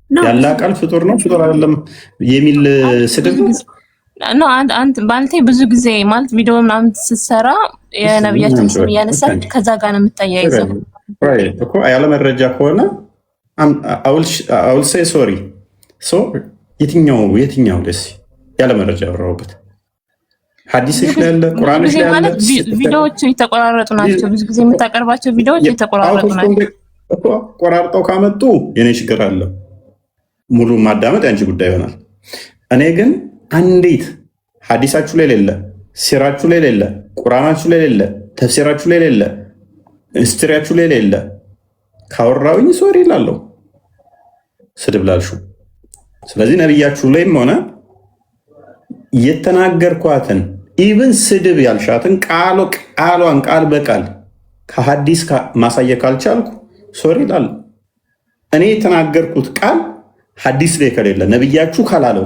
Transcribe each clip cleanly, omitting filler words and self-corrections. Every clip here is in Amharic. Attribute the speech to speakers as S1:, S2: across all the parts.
S1: ያላ ቃል ፍጡር ነው ፍጡር አይደለም የሚል ስድብ
S2: ነው። አንተ ባልቴ ብዙ ጊዜ ማለት ቪዲዮ ምናምን ስትሰራ የነብያችን ስም እያነሳህ ከዛ ጋር ነው የምታያይዘው
S1: እኮ ያለ መረጃ ከሆነ አውል ሴይ ሶሪ ሶ የትኛው ደስ ያለ መረጃ ያወራሁበት ሐዲስሽ ላይ ያለ ቁርአንሽ ላይ ያለ
S2: ቪዲዮዎች የተቆራረጡ ናቸው። ብዙ ጊዜ የምታቀርባቸው ቪዲዮዎች የተቆራረጡ ናቸው።
S1: ቆራርጠው ካመጡ የኔ ችግር አለ። ሙሉ ማዳመጥ ያንቺ ጉዳይ ይሆናል። እኔ ግን አንዴት ሐዲሳችሁ ላይ ሌለ፣ ሲራችሁ ላይ ሌለ፣ ቁርአናችሁ ላይ ሌለ፣ ተፍሲራችሁ ላይ ሌለ፣ ሂስትሪያችሁ ላይ ሌለ ካወራውኝ ሶሪ እላለሁ ስድብ ላልሽው። ስለዚህ ነብያችሁ ላይም ሆነ የተናገርኳትን ኢቭን ስድብ ያልሻትን ቃሏን ቃል በቃል ከሐዲስ ማሳየት ካልቻልኩ ሶሪ እላለሁ። እኔ የተናገርኩት ቃል ሐዲስ ላይ ከሌለ ነብያችሁ ካላለው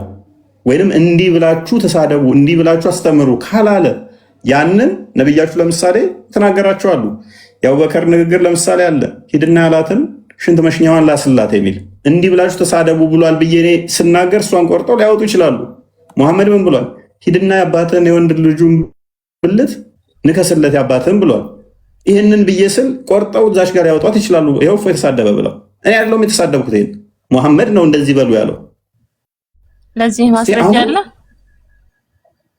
S1: ወይንም እንዲህ ብላችሁ ተሳደቡ እንዲህ ብላችሁ አስተምሩ ካላለ ያንን ነብያችሁ ለምሳሌ ተናገራቸው አሉ። የአቡበከር ንግግር ለምሳሌ አለ ሂድና ያላትን ሽንት መሽኛዋን ላስላት የሚል እንዲህ ብላችሁ ተሳደቡ ብሏል ብዬ እኔ ስናገር እሷን ቆርጠው ሊያወጡ ይችላሉ። ሙሐመድ ምን ብሏል? ሂድና ያባትህን የወንድ ልጁን ብልት ንከስለት ያባትህን ብሏል። ይህንን ብዬ ስል ቆርጠው እዛች ጋር ያወጧት ይችላሉ። ይኸው የተሳደበ ብለው እኔ ያለውም የተሳደብኩት ይሄን ሙሐመድ ነው እንደዚህ በሉ ያለው።
S2: ለዚህ ማስረጃ አለ?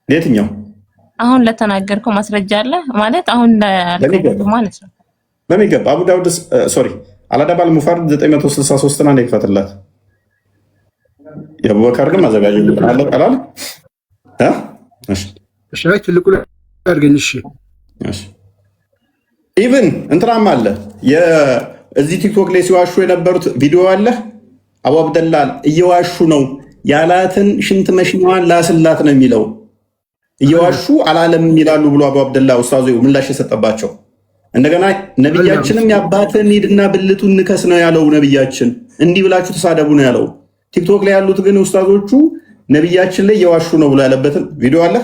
S1: ለየትኛው?
S2: አሁን ለተናገርከው ማስረጃ አለ ማለት አሁን ማለት ነው።
S1: በሚገባ አቡ ዳውድ ሶሪ አልአዳባል ሙፈረድ 963 እና ይከፈትላት የአቡበከርን ማዘጋጀ አለ ቀላል
S3: እሺ አይ ትልቁ አድርገኝ።
S1: እሺ ኢቭን እንትራም አለ እዚህ ቲክቶክ ላይ ሲዋሹ የነበሩት ቪዲዮ አለ። አቡ አብደላል እየዋሹ ነው ያላትን ሽንት መሽኛዋን ላስላት ነው የሚለው እየዋሹ አላለም ይላሉ ብሎ አቡ አብደላ ኡስታዙ ምላሽ የሰጠባቸው። እንደገና ነብያችንም ያባትን ሂድና ብልቱን ንከስ ነው ያለው። ነብያችን እንዲህ ብላችሁ ተሳደቡ ነው ያለው። ቲክቶክ ላይ ያሉት ግን ኡስታዞቹ ነብያችን ላይ እየዋሹ ነው ብሎ ያለበትን ቪዲዮ አለ።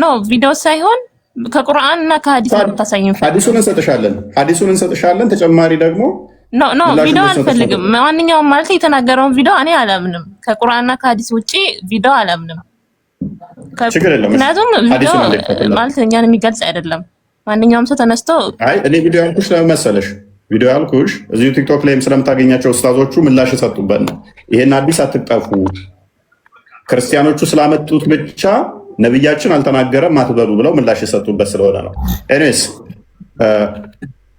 S2: ነው ቪዲዮ ሳይሆን ከቁርአን እና ከሐዲስ ታሳየኝ።
S1: ሐዲሱን እንሰጥሻለን። ተጨማሪ ደግሞ
S2: ኖ ቪዲዮ አልፈልግም። ማንኛውም ማለት የተናገረውን ቪዲዮ እኔ አላምንም። ከቁርአንና ከሐዲስ ውጪ ቪዲዮ አላምንም። ምክንያቱም ቪዲዮ ማለት እኛን የሚገልጽ አይደለም። ማንኛውም ሰው ተነስቶ
S1: እኔ ቪዲዮ ያልኩሽ ለምን መሰለሽ? ቪዲዮ ያልኩሽ እዚሁ ቲክቶክ ላይም ስለምታገኛቸው ኡስታዞቹ ምላሽ የሰጡበት ነው። ይሄን አዲስ አትጠፉ፣ ክርስቲያኖቹ ስላመጡት ብቻ ነብያችን አልተናገረም አትበሉ ብለው ምላሽ የሰጡበት ስለሆነ ነው። ኤኒዌይስ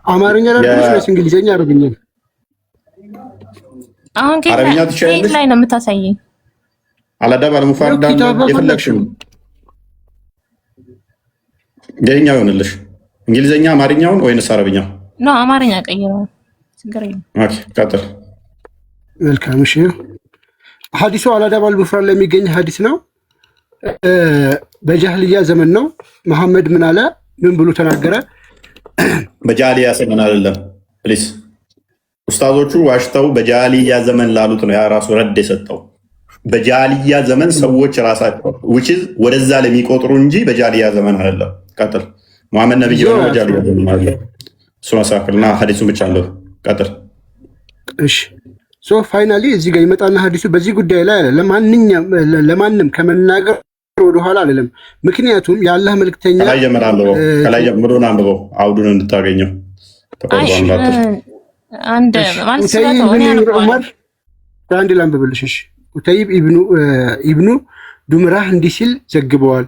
S3: አማርኛ ላይ እንግሊዘኛ አረብኛ
S2: አሁን ከየት ላይ ነው የምታሳየኝ?
S1: አልአዳባል ሙፈረድ የፈለግሽው የኛው ይሆንልሽ። እንግሊዘኛ አማርኛውን ወይንስ አረብኛው?
S2: ነው አማርኛ ቀይረው ችግር የለም።
S1: ኦኬ ቀጥል።
S3: መልካም እሺ። ሐዲሱ አልአዳባል ሙፈረድ ላይ የሚገኝ ሐዲስ ነው። በጃህልያ ዘመን ነው። መሐመድ ምን አለ? ምን ብሎ ተናገረ?
S1: በጃህልያ ዘመን አይደለም ፕሊስ። ኡስታዞቹ ዋሽተው በጃህልያ ዘመን ላሉት ነው ያ ራሱ ረድ የሰጠው። በጃህልያ ዘመን ሰዎች ራሳቸው ወደዛ ለሚቆጥሩ እንጂ በጃህልያ ዘመን አይደለም። ቀጥል። መሐመድ ነብይ ነው በጃህልያ ዘመን ማለት እሱን አሳክልና ሐዲሱን ብቻ አለው። ቀጥል።
S3: እሺ ሶ ፋይናሊ እዚህ ጋር ይመጣና ሐዲሱ በዚህ ጉዳይ ላይ ለማንም ከመናገር ወደኋላ አይደለም። ምክንያቱም የአላህ መልክተኛ
S1: ከላይ ጀምሮን አንብበው አውዱን እንድታገኘው
S2: አንድ ማለት ነው።
S3: አንድ ላንብብልሽ። እሺ ኡተይብ ኢብኑ ዱምራህ እንዲህ ሲል ዘግበዋል።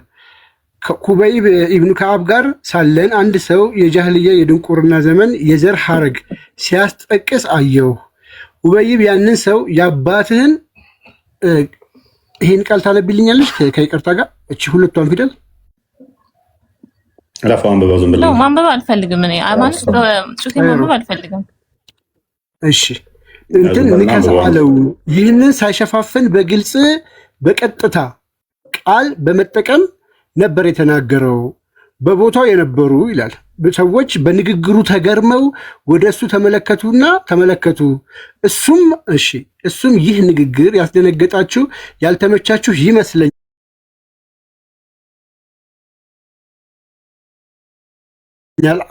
S3: ኩበይብ ኢብኑ ከዓብ ጋር ሳለን አንድ ሰው የጃህልያ የድንቁርና ዘመን የዘር ሐረግ ሲያስጠቅስ አየሁ። ኡበይብ ያንን ሰው የአባትህን ይህን ቃል ታነብልኛለች ከይቅርታ ጋር እቺ ሁለቷን ፊደል
S2: ማንበብ አልፈልግም። እኔ ማለት ጽሁፌ ማንበብ አልፈልግም።
S3: እሺ እንትን ንከስ አለው። ይህንን ሳይሸፋፍን በግልጽ በቀጥታ ቃል በመጠቀም ነበር የተናገረው። በቦታው የነበሩ ይላል ሰዎች በንግግሩ ተገርመው ወደ እሱ ተመለከቱ። እሱም ይህ ንግግር ያስደነገጣችሁ ያልተመቻችሁ ይመስለኛል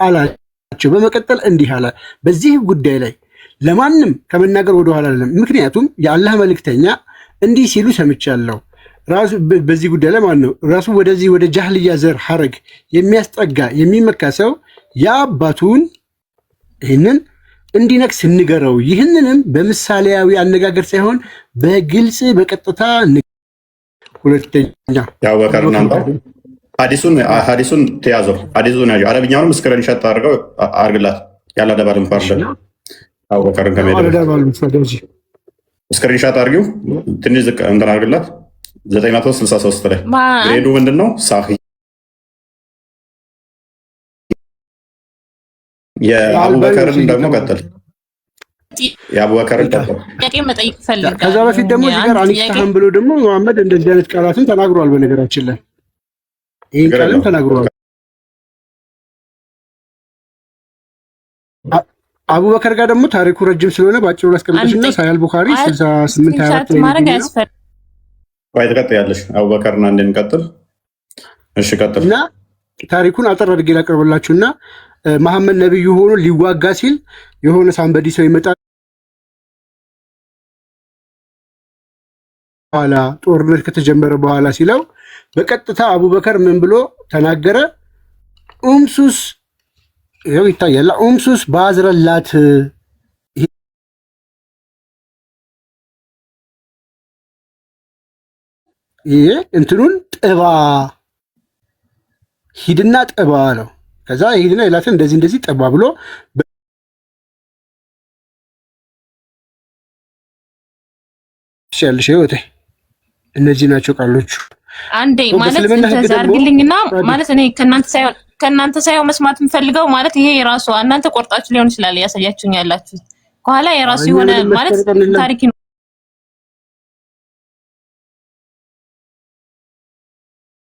S3: አላቸው። በመቀጠል እንዲህ አለ። በዚህ ጉዳይ ላይ ለማንም ከመናገር ወደኋላ አይደለም። ምክንያቱም የአላህ መልእክተኛ እንዲህ ሲሉ ሰምቻለሁ። ራሱ በዚህ ጉዳይ ላይ ማለት ነው ራሱ ወደዚህ ወደ ጃህልያ ዘር ሐረግ የሚያስጠጋ የሚመካ ሰው የአባቱን ይህንን እንዲነክስ ንገረው። ይህንንም በምሳሌያዊ አነጋገር ሳይሆን በግልጽ በቀጥታ ሁለተኛ
S1: ያወቀር ናምጣው ሐዲሱን ተያዘው። ሐዲሱን ያዥ አረብኛውንም ስክሪንሾት አድርገው አርግላት ያላ ደባልም ፈርደ አወቀርን ከመሄድ ስክሪንሾት አድርጊው ትንሽ ዝቅ እንትን አርግላት 963 ላይ ሄዱ ምንድን ነው ሳሂ የአቡበከርን ደግሞ ቀጥል። የአቡበከርን ቀጥል።
S3: ከዛ በፊት ደግሞ እዚህ ጋር አንስታህም ብሎ ደግሞ መሐመድ እንደዚህ አይነት ቃላትን ተናግሯል። በነገራችን ላይ ይህን ቃልም ተናግሯል። አቡበከር ጋር ደግሞ ታሪኩ ረጅም ስለሆነ በአጭሩ ላስቀምጥሽና ሳሂህ ቡኻሪ 6824 ላይ
S1: ወይ ትቀጥያለሽ። አቡበከርና እንድንቀጥል እሺ፣ ቀጥል
S3: እና ታሪኩን አጠር አድርጌ ላቀርብላችሁና መሐመድ ነብዩ ሆኖ ሊዋጋ ሲል የሆነ ሳንበዲ ሰው ይመጣል። በኋላ ጦርነት ከተጀመረ በኋላ ሲለው በቀጥታ አቡበከር ምን ብሎ ተናገረ? ኡምሱስ ይኸው ይታያል። ኡምሱስ ባዝረላት ይሄ እንትኑን ጥባ ሂድና ጥባ አለው። ከዛ ሂድና ይላትን እንደዚህ ጥባ ብሎ ያልሽ ህይወቴ እነዚህ ናቸው ቃሎቹ።
S2: አንዴ ማለት እንደዛ አድርግልኝና ማለት እኔ ከእናንተ ሳይሆን መስማት የምፈልገው ማለት ይሄ የራሱ እናንተ ቆርጣችሁ ሊሆን ይችላል ያሳያችሁኝ ያላችሁት ከኋላ የራሱ የሆነ ማለት ታሪክ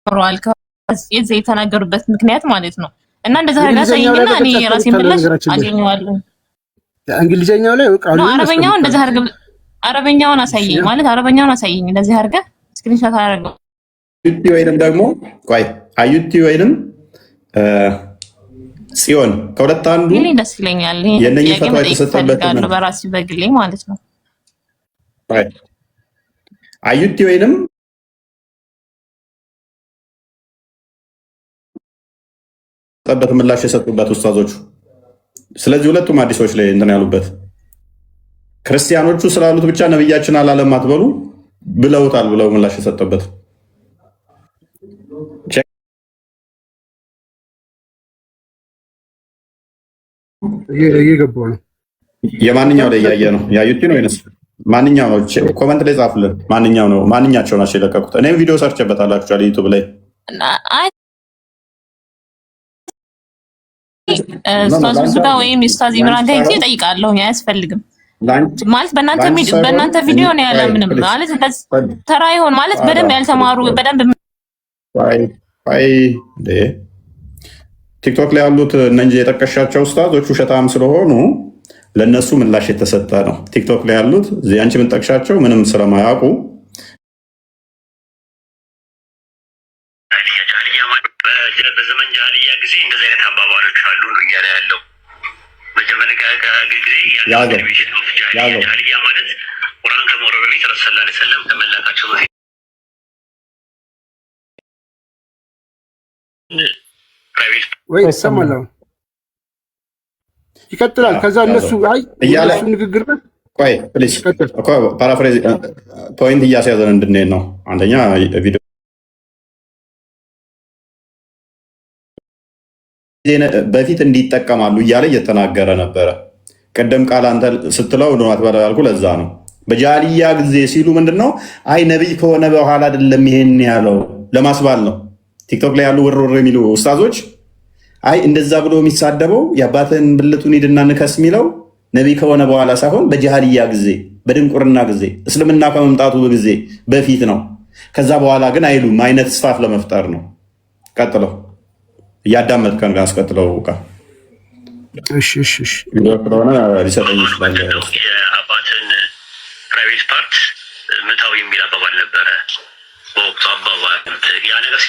S2: ሮአል ከዚህ የተናገሩበት ምክንያት ማለት ነው። እና እንደዛ አድርጋ ሳይኝና እኔ ራሴ ምላሽ አገኘዋለሁ።
S3: እንግሊዘኛው ላይ ቃሉ
S2: አረበኛው እንደዛ አድርጋ አረበኛውን አሳየኝ ማለት አረበኛውን አሳየኝ። እንደዚህ አድርጋ ስክሪንሾት አደረገው።
S1: አዩቲ ወይንም ደግሞ ቆይ አዩቲ ወይንም ጽዮን ከሁለት አንዱ
S2: ይሄ ደስ ይለኛል።
S1: የነኚህ ፈቷ የተሰጠበት ነው
S2: በራሴ በግሌ ማለት ነው።
S1: አዩቲ ወይንም ተጠበት ምላሽ የሰጡበት ኡስታዞቹ። ስለዚህ ሁለቱም አዲሶች ላይ እንትን ያሉበት ክርስቲያኖቹ ስላሉት ብቻ ነብያችን አላለም አትበሉ ብለውታል ብለው ምላሽ የሰጠበት
S3: እየገባሁ ነው።
S1: የማንኛው ላይ እያየ ነው? ያዩት ነው ወይንስ ማንኛው ነው? ኮመንት ላይ ጻፉልን። ማንኛው ነው? ማንኛቸው ናቸው የለቀቁት? እኔም ቪዲዮ ሰርቼበታለሁ አክቹአሊ ዩቲዩብ ላይ
S2: ኡስታዝ ብዙ ጋር ወይም ኡስታዝ ኢምራን ጋር ሄጄ እጠይቃለሁ። አያስፈልግም ማለት በእናንተ ቪዲዮ ነው ያለ ምንም ማለት ተራ ይሆን ማለት በደንብ ያልተማሩ በደንብ
S1: ቲክቶክ ላይ ያሉት እነዚህ የጠቀሻቸው ኡስታዞች ውሸታም ስለሆኑ ለነሱ ምላሽ የተሰጠ ነው። ቲክቶክ ላይ ያሉት እዚህ አንቺ የምንጠቅሻቸው ምንም ስለማያውቁ
S4: በዘመን ጃህልያ ጊዜ እንደዚህ አይነት አባባሎች አሉ ነው እያለ ያለው። መጀመሪያ ጊዜ ጃህልያ ማለት ቁርአን ከመውረዱ በፊት ረሱል ሰለላሁ ዐለይሂ ወሰለም ከመላካቸው በፊት
S3: ወይ ሰማለው ይቀጥላል። ከዛ እነሱ እነሱ ንግግር
S1: ቆይ ፕሊዝ ፓራፍሬዝ ፖይንት እያስያዘን እንድንሄድ ነው። አንደኛ ቪዲዮ በፊት እንዲጠቀማሉ እያለ እየተናገረ ነበረ። ቅድም ቃል አንተ ስትለው ነው አትበላ ያልኩ ለዛ ነው። በጃህልያ ጊዜ ሲሉ ምንድነው አይ ነብይ ከሆነ በኋላ አይደለም ይሄን ያለው ለማስባል ነው። ቲክቶክ ላይ ያሉ ውርውር የሚሉ ኡስታዞች አይ እንደዛ ብሎ የሚሳደበው የአባትን ብልቱን ሂድና ንከስ የሚለው ነቢይ ከሆነ በኋላ ሳይሆን በጃህልያ ጊዜ በድንቁርና ጊዜ እስልምና ከመምጣቱ ጊዜ በፊት ነው። ከዛ በኋላ ግን አይሉም አይነት ስፋት ለመፍጠር ነው። ቀጥለው እያዳመጥከን ጋር አስቀጥለው ስለሆነ ሊሰጠኝ ይችላል።
S4: የአባትን ፕራይቬት ፓርት ምታው የሚል አባባል ነበረ በወቅቱ አባባል ያ ነገር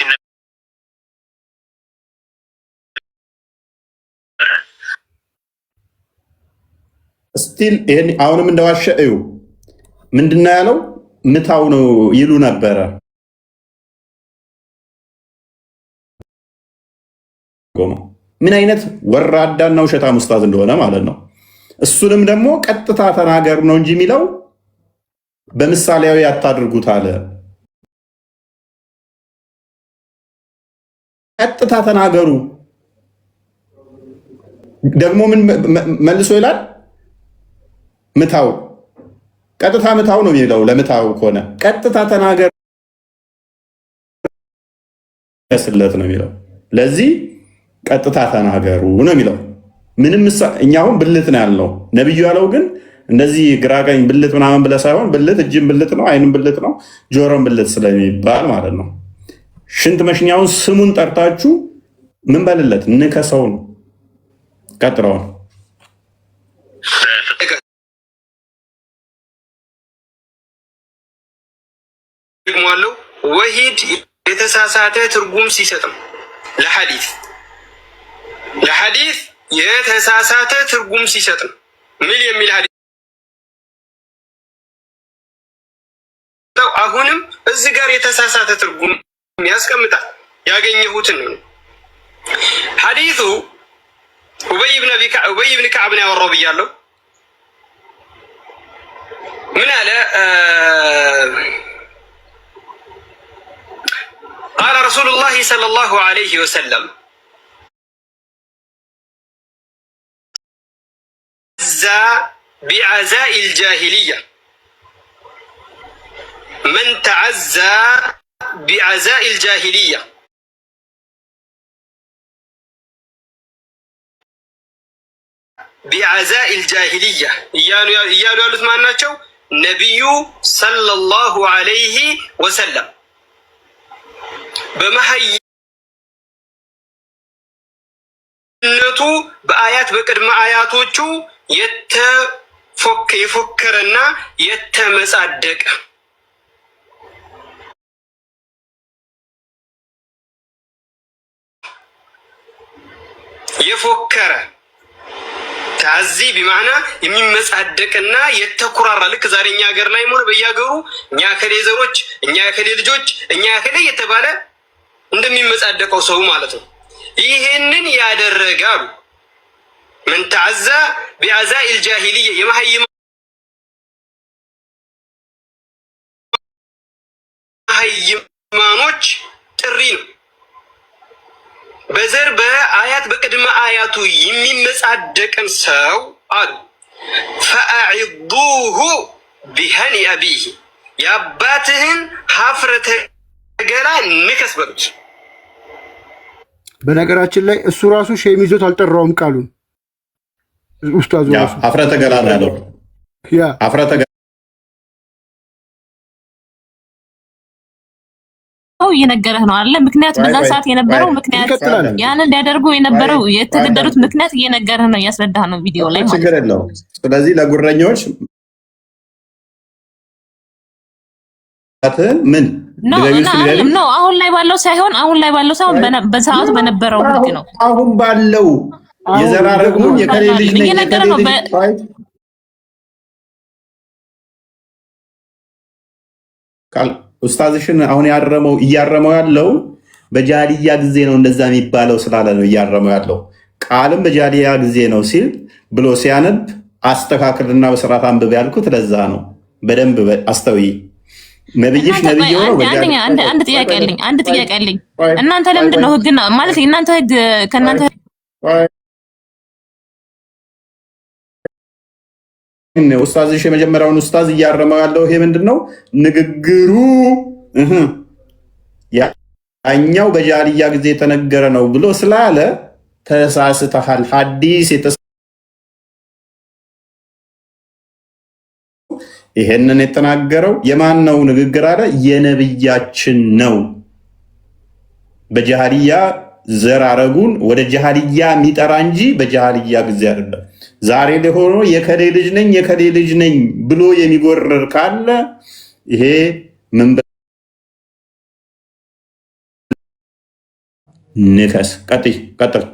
S1: ስቲል ይሄን አሁንም እንደዋሸ እዩ። ምንድነው ያለው? ምታው ነው ይሉ ነበረ። ምን አይነት ወራዳና ውሸታም ኡስታዝ እንደሆነ ማለት ነው። እሱንም ደግሞ ቀጥታ ተናገሩ ነው እንጂ የሚለው በምሳሌያዊ አታድርጉት አለ። ቀጥታ ተናገሩ። ደግሞ ምን መልሶ ይላል? ምታው፣ ቀጥታ ምታው ነው የሚለው። ለምታው ከሆነ ቀጥታ ተናገር ስለት ነው የሚለው። ለዚህ ቀጥታ ተናገሩ ነው የሚለው። ምንም እኛውን ብልት ነው ያልነው። ነብዩ ያለው ግን እንደዚህ ግራቀኝ ብልት ምናምን ብለህ ሳይሆን ብልት እጅም ብልት ነው፣ አይንም ብልት ነው፣ ጆሮም ብልት ስለሚባል ማለት ነው። ሽንት መሽኛውን ስሙን ጠርታችሁ ምን በልለት ንከሰው ነው። ቀጥረው ነው
S5: ደግሞአለው ወሂድ የተሳሳተ ትርጉም ሲሰጥም ለሐዲስ የተሳሳተ ትርጉም ሲሰጥም ምን የሚል ሐዲስ አሁንም እዚህ ጋር የተሳሳተ ትርጉም ያስቀምጣል። ያገኘሁትን ነው ሐዲሱ ኡበይ ብን ከዕብ ነው ያወራው ብያለሁ። ምን አለ? ቃለ ረሱሉላህ ሰለላሁ ዐለይሂ ወሰለም ቢዐዛኢ ልጃሂልያ መን ተዐዛ ቢዐዛኢ ልጃሂልያ ቢዐዛኢ ልጃሂልያ እያሉ ያሉት ማን ናቸው? ነቢዩ ሰለላሁ ዐለይሂ ወሰለም በመሀይነቱ በአያት በቅድመ አያቶቹ የፎከረና የተመጻደቀ የፎከረ ታዚ ቢማዕና የሚመጻደቅና የተኩራራ ልክ ዛሬ እኛ ሀገር ላይ ሆነ በየሀገሩ እኛ ከሌ ዘሮች፣ እኛ ከሌ ልጆች፣ እኛ ከሌ የተባለ እንደሚመጻደቀው ሰው ማለት ነው። ይሄንን ያደረጋሉ መን ተዐዛ ቢዐዛኢ ልጃሂልያ የመሀይማኖች ጥሪ ነው። በዘር በአያት በቅድመ አያቱ የሚመጻደቅን ሰው አሉ ፈአዒዱሁ ቢሀኒ አቢሂ የአባትህን ሀፍረተ ገላ ንከስ በሉት።
S3: በነገራችን ላይ እሱ ራሱ ሼም ይዞት አልጠራውም ቃሉን። ኡስታዙ ራሱ
S1: ሀፍረተ ገላ ነው ያለው።
S3: ያ
S1: ሀፍረተ
S2: እየነገረህ ነው አለ። ምክንያቱ በዛን ሰዓት የነበረው ምክንያት ያንን እንዲያደርጉ የነበረው የተገደሉት ምክንያት እየነገረህ ነው፣ እያስረዳህ ነው ቪዲዮ ላይ ማለት
S1: ችግር የለውም። ስለዚህ ለጉረኞች ምን
S2: ነው አሁን ላይ ባለው ሳይሆን በሰዓቱ በነበረው ህግ ነው።
S1: አሁን ባለው የዘራረጉን የከሌ ልጅ ነኝ
S2: እየነገረህ ነው።
S1: ኡስታዝሽን አሁን እያረመው ያለው በጃሊያ ጊዜ ነው እንደዛ የሚባለው ስላለ ነው እያረመው ያለው። ቃልም በጃሊያ ጊዜ ነው ሲል ብሎ ሲያነብ አስተካክልና በስርዓት አንብብ ያልኩት ለዛ ነው። በደንብ አስተውይ። ነብይሽ ነብይ ነው።
S2: አንድ ጥያቄ አለኝ። እናንተ ለምንድን ነው ህግና ማለት የእናንተ ህግ ከእናንተ
S1: ኡስታዝሽ የመጀመሪያውን ኡስታዝ እያረመው ያለው ይሄ ምንድነው ንግግሩ? ያኛው በጃልያ ጊዜ የተነገረ ነው ብሎ ስላለ ተሳስተሃል። ሐዲስ ይሄንን የተናገረው የማን ነው ንግግር አለ? የነብያችን ነው። በጃልያ ዘራረጉን ወደ ጃልያ የሚጠራ እንጂ በጃልያ ጊዜ አይደለም። ዛሬ ለሆኖ የከሌ ልጅ ነኝ ብሎ የሚጎርር ካለ ይሄ ምን ንከስ። ቀጥል።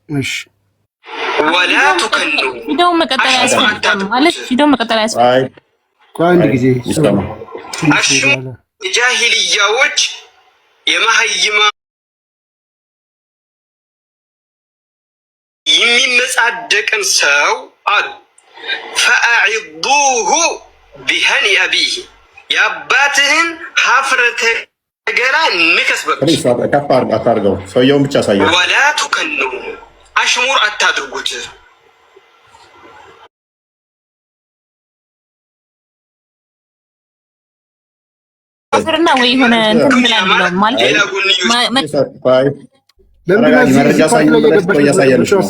S5: እሺ ወላ ቱከኑ
S2: ቪዲዮ መቀጠል ያስፈልጋል ማለት ቪዲዮ መቀጠል ያስፈልጋል።
S3: አንድ ጊዜ
S5: አሽሙ የጃሂልያዎች የማህይማ የሚመጻደቅን ሰው አሉ ፈአዒዱሁ ቢሀኒ አቢህ የአባትህን ሀፍረተ ገላ ንከስ
S1: አታርገው፣ ሰውየውን ብቻ ሳየ
S5: ወላ ቱከኑ አሽሙር አታድርጉት።
S2: ፍርና ወይ ሆነ እንትን ብለን ማለት
S1: መረጃ ሳዩ ብለሽ ነው እያሳየልሽ ነው።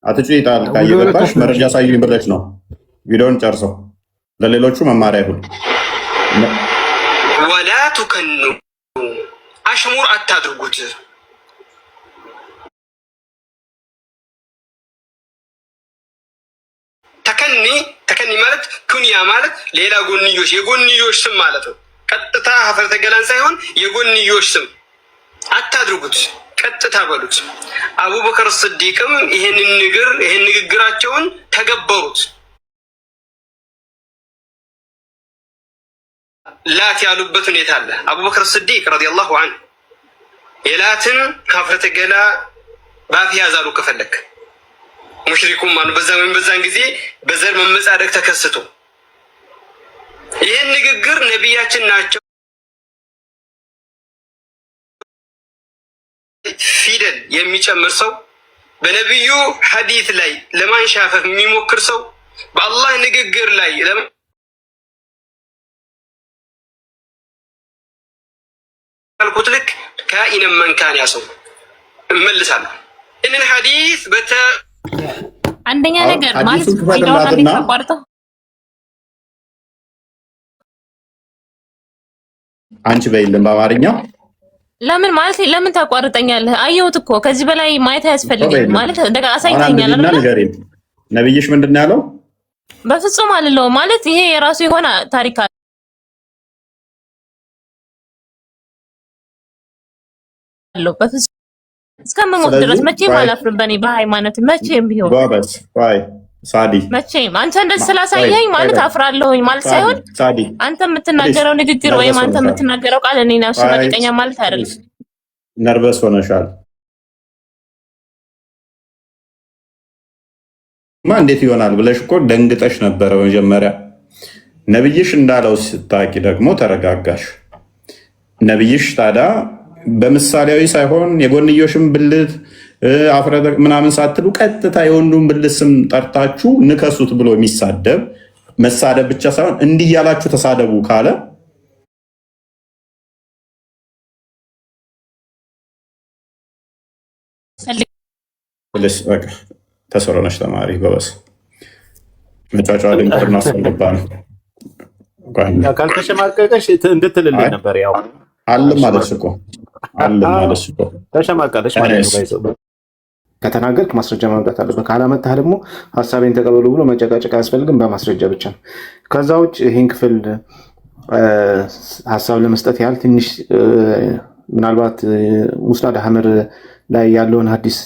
S1: አትጩ ይጣል ካየገባሽ መረጃ ሳዩ ብለሽ ነው። ቪዲዮን ጨርሰው ለሌሎቹ መማሪያ ይሁን።
S5: ወላ ቱከኑ አሽሙር አታድርጉት። ተከኒ ማለት ኩንያ ማለት ሌላ ጎንዮሽ የጎንዮሽ ስም ማለት ነው። ቀጥታ ሀፍረተ ገላን ሳይሆን የጎንዮሽ ስም አታድርጉት፣ ቀጥታ በሉት። አቡበከር ስዲቅም ይሄን ንግግራቸውን ተገበሩት። ላት ያሉበት ሁኔታ አለ። አቡበከር ስዲቅ ረዲየላሁ ዐንሁ የላትን ሀፍረተ ገላ ባፍ ያዛሉ ከፈለክ ሙሽሪኩም ማኑ በዛን ጊዜ በዘር መመጻደቅ ተከስቶ ይህን ንግግር ነቢያችን ናቸው ፊደል የሚጨምር ሰው በነቢዩ ሐዲት ላይ ለማንሻፈፍ የሚሞክር ሰው በአላህ ንግግር ላይ ለማልኩት ልክ ካኢነ መንካን ያሰው እመልሳለሁ። ይህንን ሐዲስ
S2: አንደኛ ነገር ማለት ቪዲዮውን እንዴት ተቋርጠው
S1: አንቺ በይልም በአማርኛ
S2: ለምን ማለት ለምን ታቋርጠኛለህ? አየሁት እኮ ከዚህ በላይ ማየት አያስፈልግም ማለት ደጋ አሳይተኛል አይደል?
S1: ነብይሽ ምንድነው ያለው?
S2: በፍጹም አልለው ማለት ይሄ የራሱ የሆነ ታሪክ አለው። በፍጹም እስከምሞት ድረስ መቼም አላፍርም በኔ በሃይማኖት መቼም ቢሆን
S1: ጎበዝ ወይ ሳዲ
S2: መቼም አንተ እንደዚህ ስላሳየኝ ማለት አፍራለሁኝ ማለት ሳይሆን አንተ የምትናገረው ንግግር ወይም አንተ የምትናገረው ቃል እኔን ያስመረቀኛ ማለት አይደለም።
S1: ነርቨስ ሆነሻል እንዴት ይሆናል ብለሽ እኮ ደንግጠሽ ነበረ መጀመሪያ። ነብይሽ እንዳለው ስታቂ ደግሞ ተረጋጋሽ። ነብይሽ ታዲያ በምሳሌያዊ ሳይሆን የጎንዮሽም ብልት አፍረተ ምናምን ሳትሉ ቀጥታ የወንዱን ብልት ስም ጠርታችሁ ንከሱት ብሎ የሚሳደብ መሳደብ ብቻ ሳይሆን እንዲህ ያላችሁ ተሳደቡ ካለ ተሰሮነሽ ተማሪ በበስ መጫጫ ድንቁርና አስፈልባ ነው።
S6: ካልተሸማቀቀሽ እንድትልልኝ ነበር። ያው
S1: አለም ማለት እኮ
S6: ተሸማቀቀሽ ማለት ነው። ከተናገርክ ማስረጃ ማምጣት አለበት። ካላመጣህ ደግሞ ሀሳቤን ተቀበሉ ብሎ መጨቃጨቅ አያስፈልግም፣ በማስረጃ ብቻ ነው። ከዛ ውጭ ይህን ክፍል ሀሳብ ለመስጠት ያህል ትንሽ ምናልባት ሙስናድ አህመድ ላይ ያለውን ሀዲስ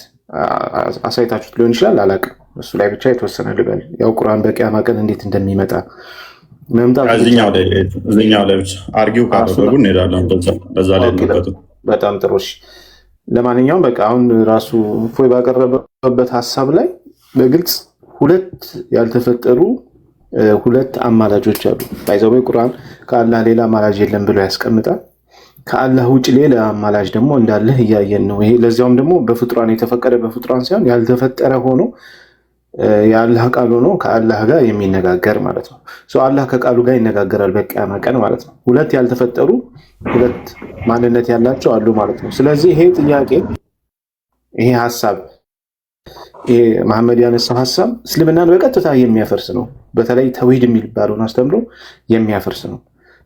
S6: አሳይታችሁት ሊሆን ይችላል፣ አላውቅም። እሱ ላይ ብቻ የተወሰነ ልበል። ያው ቁርአን በቂያማ ቀን እንዴት እንደሚመጣ መምጣት
S1: እዚኛው ላይ ብቻ አርጊው ካደረጉ እንሄዳለን። በዛ ላይ
S6: በጣም ጥሩ። ለማንኛውም በቃ አሁን ራሱ እፎይ ባቀረበበት ሀሳብ ላይ በግልጽ ሁለት ያልተፈጠሩ ሁለት አማላጆች አሉ። ባይዘው ቁርአን ከአላህ ሌላ አማላጅ የለም ብሎ ያስቀምጣል። ከአላህ ውጭ ሌላ አማላጅ ደግሞ እንዳለ እያየን ነው። ይሄ ለዚያውም ደግሞ በፍጡራን የተፈቀደ በፍጡራን ሳይሆን ያልተፈጠረ ሆኖ የአላህ ቃል ሆኖ ከአላህ ጋር የሚነጋገር ማለት ነው። አላህ ከቃሉ ጋር ይነጋገራል በቂያማ ቀን ማለት ነው። ሁለት ያልተፈጠሩ ሁለት ማንነት ያላቸው አሉ ማለት ነው። ስለዚህ ይሄ ጥያቄ ይሄ ሀሳብ ይሄ መሐመድ ያነሳው ሀሳብ እስልምናን በቀጥታ የሚያፈርስ ነው። በተለይ ተውሂድ የሚባለውን አስተምሮ የሚያፈርስ ነው።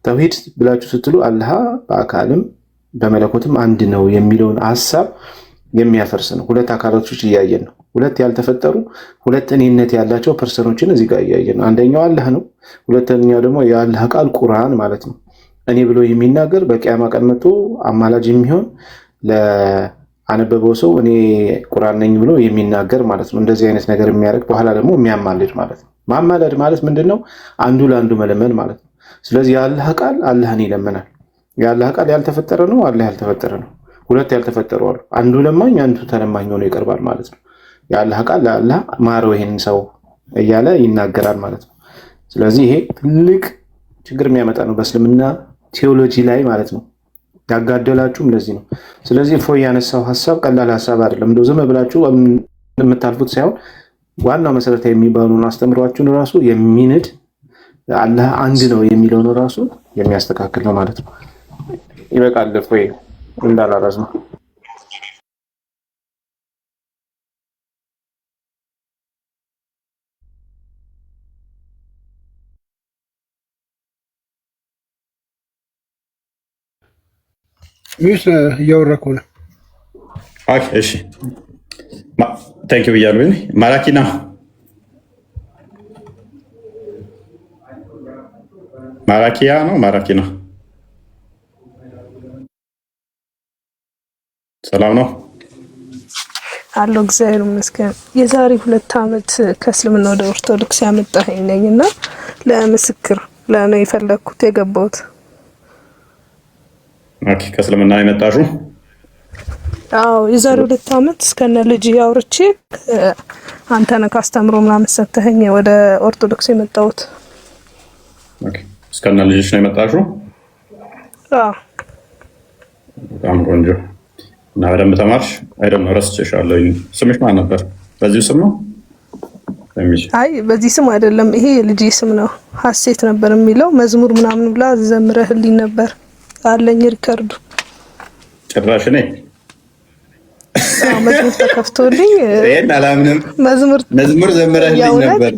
S6: ተውሂድ ብላችሁ ስትሉ አላህ በአካልም በመለኮትም አንድ ነው የሚለውን ሀሳብ የሚያፈርስ ነው። ሁለት አካላቶች እያየን ነው። ሁለት ያልተፈጠሩ ሁለት እኔነት ያላቸው ፐርሰኖችን እዚህ ጋር እያየን ነው። አንደኛው አላህ ነው። ሁለተኛው ደግሞ የአላህ ቃል ቁርአን ማለት ነው። እኔ ብሎ የሚናገር በቂያማ ቀን መጥቶ አማላጅ የሚሆን አነበበው ሰው እኔ ቁርአን ነኝ ብሎ የሚናገር ማለት ነው። እንደዚህ አይነት ነገር የሚያደርግ በኋላ ደግሞ የሚያማልድ ማለት ነው። ማማለድ ማለት ምንድን ነው? አንዱ ለአንዱ መለመን ማለት ነው። ስለዚህ የአላህ ቃል አላህን ይለምናል። የአላህ ቃል ያልተፈጠረ ነው፣ አላህ ያልተፈጠረ ነው። ሁለት ያልተፈጠሩ አሉ። አንዱ ለማኝ አንዱ ተለማኝ ሆኖ ይቀርባል ማለት ነው። የአላህ ቃል ለአላህ ማረው ይሄን ሰው እያለ ይናገራል ማለት ነው። ስለዚህ ይሄ ትልቅ ችግር የሚያመጣ ነው በእስልምና ቴዎሎጂ ላይ ማለት ነው። ያጋደላችሁም ለዚህ ነው። ስለዚህ እፎይ ያነሳው ሀሳብ ቀላል ሀሳብ አይደለም። እንደው ዝም ብላችሁ የምታልፉት ሳይሆን ዋናው መሰረታዊ የሚባሉን አስተምሯችሁን ራሱ የሚንድ አላህ አንድ ነው የሚለውን ራሱ የሚያስተካክል ነው ማለት ነው። ይበቃል። እፎይ እንዳላራዝመው
S3: ሚስ እያወራኩ ነው።
S1: እሺ ታንኪዩ ብያለሁ። ማራኪና ማራኪያ ነው ማራኪና ሰላም ነው
S7: አለው። እግዚአብሔር ይመስገን። የዛሬ 2 ዓመት ከእስልምና ወደ ኦርቶዶክስ ያመጣኸኝ ነኝና ለምስክር ለእኔ የፈለግኩት የገባሁት።
S1: ኦኬ ከእስልምና የመጣሽው?
S7: አዎ የዛሬ 2 ዓመት እስከነ ልጅ አውርቼ አንተ ነህ ካስተምሮ ምናምን ሰተኸኝ ወደ ኦርቶዶክስ የመጣሁት።
S1: ኦኬ እስከነ ልጅሽ ነው የመጣሽው?
S7: አዎ
S1: በጣም ቆንጆ እና በደንብ ተማርሽ? አይደለም ረስቼሻለሁ። ስምሽ ማን ነበር? በዚሁ ስም ነው?
S7: አይ በዚህ ስም አይደለም፣ ይሄ የልጅ ስም ነው። ሀሴት ነበር የሚለው መዝሙር ምናምን ብላ ዘምረህልኝ ነበር አለኝ ሪከርዱ።
S1: ጭራሽ እኔ
S7: መዝሙር ተከፍቶልኝ
S1: ይሄን አላምንም። መዝሙር ዘምረህልኝ ነበር?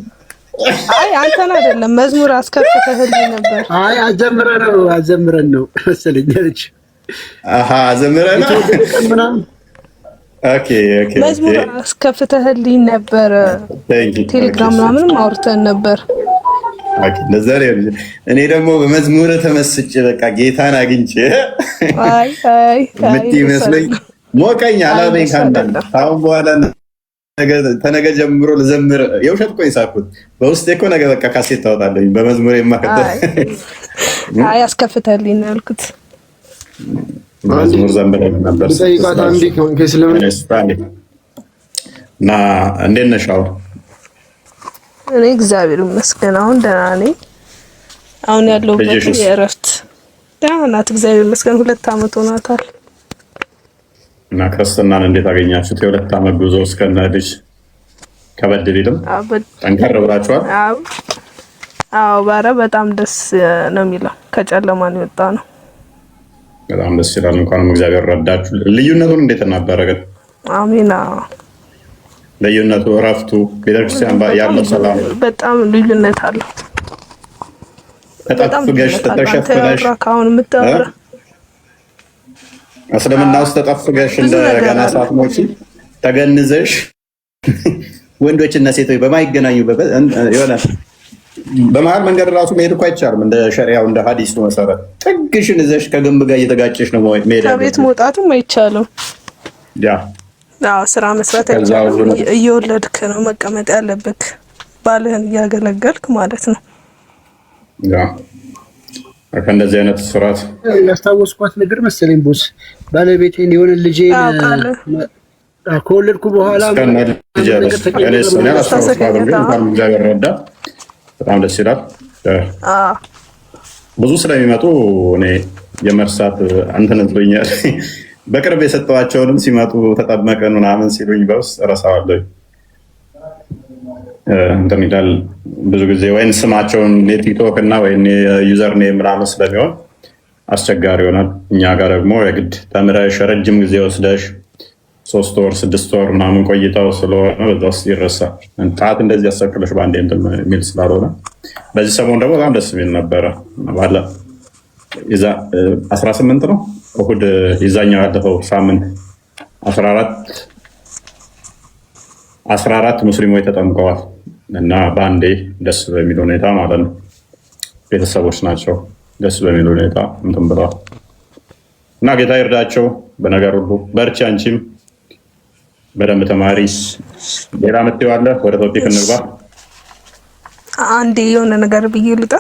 S7: አይ አንተን አይደለም መዝሙር አስከፍተህልኝ ነበር።
S3: አይ አዘምረን ነው መሰለኝ ልጅ
S1: ዘምረን
S7: መዝሙር አስከፍተህልኝ ነበር። ቴሌግራም ምናምንም አውርተን ነበር።
S1: እኔ ደግሞ በመዝሙር ተመስጬ በቃ ጌታን አግኝቼ ይመስለኝ ሞቀኝ አላበኝ ካንዳንድ አሁን በኋላ ተነገ ጀምሮ ልዘምር። የውሸት እኮ የሳኩት በውስጤ እኮ ነገ በቃ ካሴት ታወጣለኝ በመዝሙር የማከተል
S7: አስከፍተህልኝ ነው ያልኩት።
S1: መዝሙር ዘምረን ነበር እና እንዴት ነሽ አሁን?
S7: እኔ እግዚአብሔር ይመስገን አሁን ደህና ነኝ። አሁን ያለሁበት የእረፍት ደህና ናት እግዚአብሔር ይመስገን። 2 ዓመት ሆኗታል።
S1: እና ክርስትናን እንዴት አገኛችሁት? የ2 ዓመት ጉዞ እስከነ ልጅ ከበድ ቢልም ጠንከር ብላችኋል? አዎ ባረ በጣም ደስ ነው የሚለው። ከጨለማ ነው የወጣ ነው። በጣም ደስ ይላል። እንኳንም እግዚአብሔር ረዳችሁ። ልዩነቱን እንዴት ነበረ ግን?
S7: አሜን።
S1: ልዩነቱ እረፍቱ፣ ቤተክርስቲያን ያለው ሰላም
S7: በጣም ልዩነት አለው።
S1: ተጠፍገሽ ተሸፍነሽ
S7: ካሁን የምታወራ
S1: እስልምና ውስጥ ተጠፍገሽ እንደገና ሳትሞቺ ተገንዘሽ ወንዶችና ሴቶች በማይገናኙበት የሆነ በመሀል መንገድ ራሱ መሄድ እኮ አይቻልም። እንደ ሸሪያው እንደ ሀዲሱ መሰረት ጥግሽን እዘሽ ከግንብ ጋር እየተጋጨሽ ነው መሄድ።
S7: ከቤት መውጣትም አይቻልም። ስራ መስራት አይቻልም። እየወለድክ ነው መቀመጥ ያለብክ፣ ባልህን እያገለገልክ ማለት ነው።
S1: ከእንደዚህ አይነት ስርዓት
S3: ያስታወስኳት ነገር መሰለኝ ቦስ ባለቤቴን የሆነ ልጄ ከወለድኩ በኋላ
S1: እግዚአብሔር ረዳ። በጣም ደስ ይላል። ብዙ ስለሚመጡ እኔ የመርሳት እንትን እንትሎኛል። በቅርብ የሰጠኋቸውንም ሲመጡ ተጠመቀን ምናምን ሲሉኝ በውስጥ እረሳዋለሁ። እንትን ይላል ብዙ ጊዜ ወይም ስማቸውን የቲክቶክ እና ወይም የዩዘር ኔም ምናምን ስለሚሆን አስቸጋሪ ይሆናል። እኛ ጋር ደግሞ የግድ ተምረሽ ረጅም ጊዜ ወስደሽ 3 ወር 6 ወር ምናምን ቆይተው ስለሆነ በዛ ውስጥ ይረሳል። ጣት እንደዚህ ያሰክለሽ በአንዴ እንትን የሚል ስላልሆነ በዚህ ሰሞን ደግሞ በጣም ደስ የሚል ነበረ። ባለ 18 ነው እሑድ ይዛኛው ያለፈው ሳምንት 14 ሙስሊሞች ተጠምቀዋል እና በአንዴ ደስ በሚል ሁኔታ ማለት ነው። ቤተሰቦች ናቸው። ደስ በሚል ሁኔታ እንትን ብለዋል እና ጌታ ይርዳቸው በነገር ሁሉ። በርቺ አንቺም በደንብ ተማሪስ። ሌላ ምትዋለህ? ወደ ቶፒክ እንግባ።
S7: አንዴ የሆነ ነገር ብዬ ልጣ።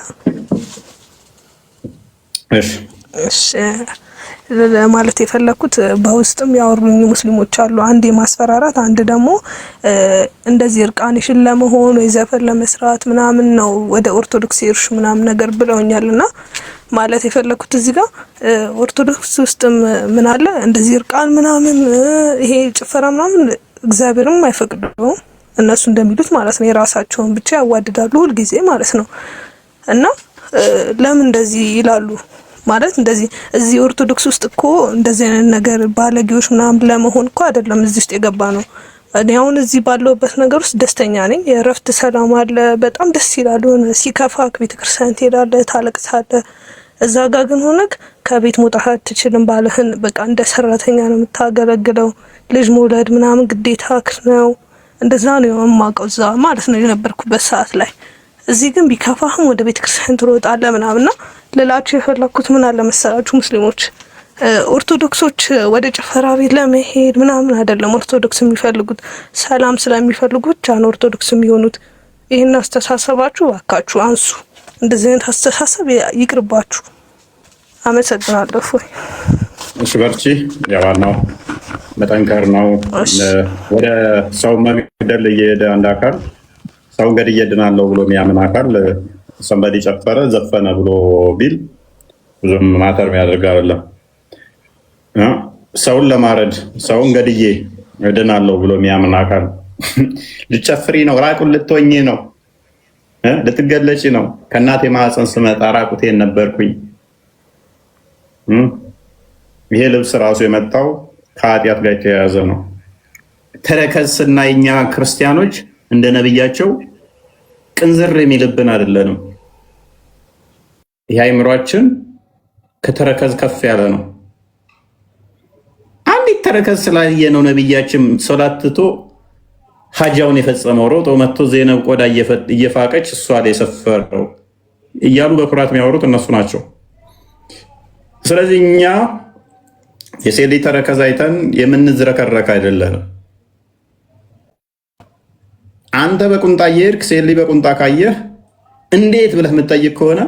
S1: እሺ
S7: ማለት የፈለኩት በውስጥም ያወሩኝ ሙስሊሞች አሉ። አንድ የማስፈራራት አንድ ደግሞ እንደዚህ እርቃንሽን ለመሆን ወይ ዘፈን ለመስራት ምናምን ነው ወደ ኦርቶዶክስ ሄድሽ ምናምን ነገር ብለውኛልና ማለት የፈለኩት እዚህ ጋር ኦርቶዶክስ ውስጥም ምን አለ እንደዚህ እርቃን ምናምን ይሄ ጭፈራ ምናምን እግዚአብሔርም አይፈቅደውም። እነሱ እንደሚሉት ማለት ነው የራሳቸውን ብቻ ያዋድዳሉ ሁልጊዜ ማለት ነው። እና ለምን እንደዚህ ይላሉ? ማለት እንደዚህ እዚህ ኦርቶዶክስ ውስጥ እኮ እንደዚህ አይነት ነገር ባለጌዎች ምናምን ለመሆን እኮ አይደለም እዚህ ውስጥ የገባ ነው። እኔ አሁን እዚህ ባለውበት ነገር ውስጥ ደስተኛ ነኝ። የእረፍት ሰላም አለ፣ በጣም ደስ ይላል። ሆነ ሲከፋክ ቤተክርስቲያን ትሄዳለህ፣ ታለቅሳለህ። እዛ ጋር ግን ሆነክ ከቤት መውጣት አትችልም። ባልህን በቃ እንደ ሰራተኛ ነው የምታገለግለው። ልጅ መውለድ ምናምን ግዴታክ ነው። እንደዛ ነው የማውቀው እዛ ማለት ነው የነበርኩበት ሰዓት ላይ። እዚህ ግን ቢከፋህም ወደ ቤተክርስቲያን ትሮጣለህ ምናምንና ልላችሁ የፈለኩት ምን አለ መሰላችሁ ሙስሊሞች ኦርቶዶክሶች ወደ ጭፈራ ቤት ለመሄድ ምናምን አይደለም። ኦርቶዶክስ የሚፈልጉት ሰላም ስለሚፈልጉ ብቻ ነው ኦርቶዶክስ የሚሆኑት። ይሄን አስተሳሰባችሁ እባካችሁ አንሱ። እንደዚህ አይነት አስተሳሰብ ይቅርባችሁ። አመሰግናለሁ።
S1: እሺ በርቺ። ያዋናው መጠንከር ነው። ወደ ሰው መግደል እየሄደ አንድ አካል ሰው ገድዬ እድናለሁ ብሎ የሚያምን አካል ሰንበዲ ጨፈረ ዘፈነ ብሎ ቢል ብዙም ማተር የሚያደርግ አይደለም። ሰውን ለማረድ ሰውን ገድዬ እድናለሁ ብሎ የሚያምን አካል ልጨፍሪ ነው፣ ራቁን ልትሆኚ ነው፣ ልትገለጪ ነው። ከእናቴ ማህፀን ስመጣ ራቁቴን ነበርኩኝ። ይሄ ልብስ ራሱ የመጣው ከኃጢአት ጋር የተያያዘ ነው። ተረከዝና የኛ ክርስቲያኖች እንደ ነብያቸው ቅንዝር የሚልብን አይደለንም። ይህ አይምሯችን ከተረከዝ ከፍ ያለ ነው። አንዲት ተረከዝ ስላየ ነው ነብያችን ሶላት ትቶ ሀጃውን የፈጸመው ሮጦ መጥቶ ዜነብ ቆዳ እየፋቀች እሷ ላይ የሰፈረው እያሉ በኩራት የሚያወሩት እነሱ ናቸው። ስለዚህ እኛ የሴሊ ተረከዝ አይተን የምንዝረከረክ አይደለንም። አንተ በቁንጣ እየሄድክ ሴሊ በቁንጣ ካየህ እንዴት ብለህ የምትጠይቅ ከሆነ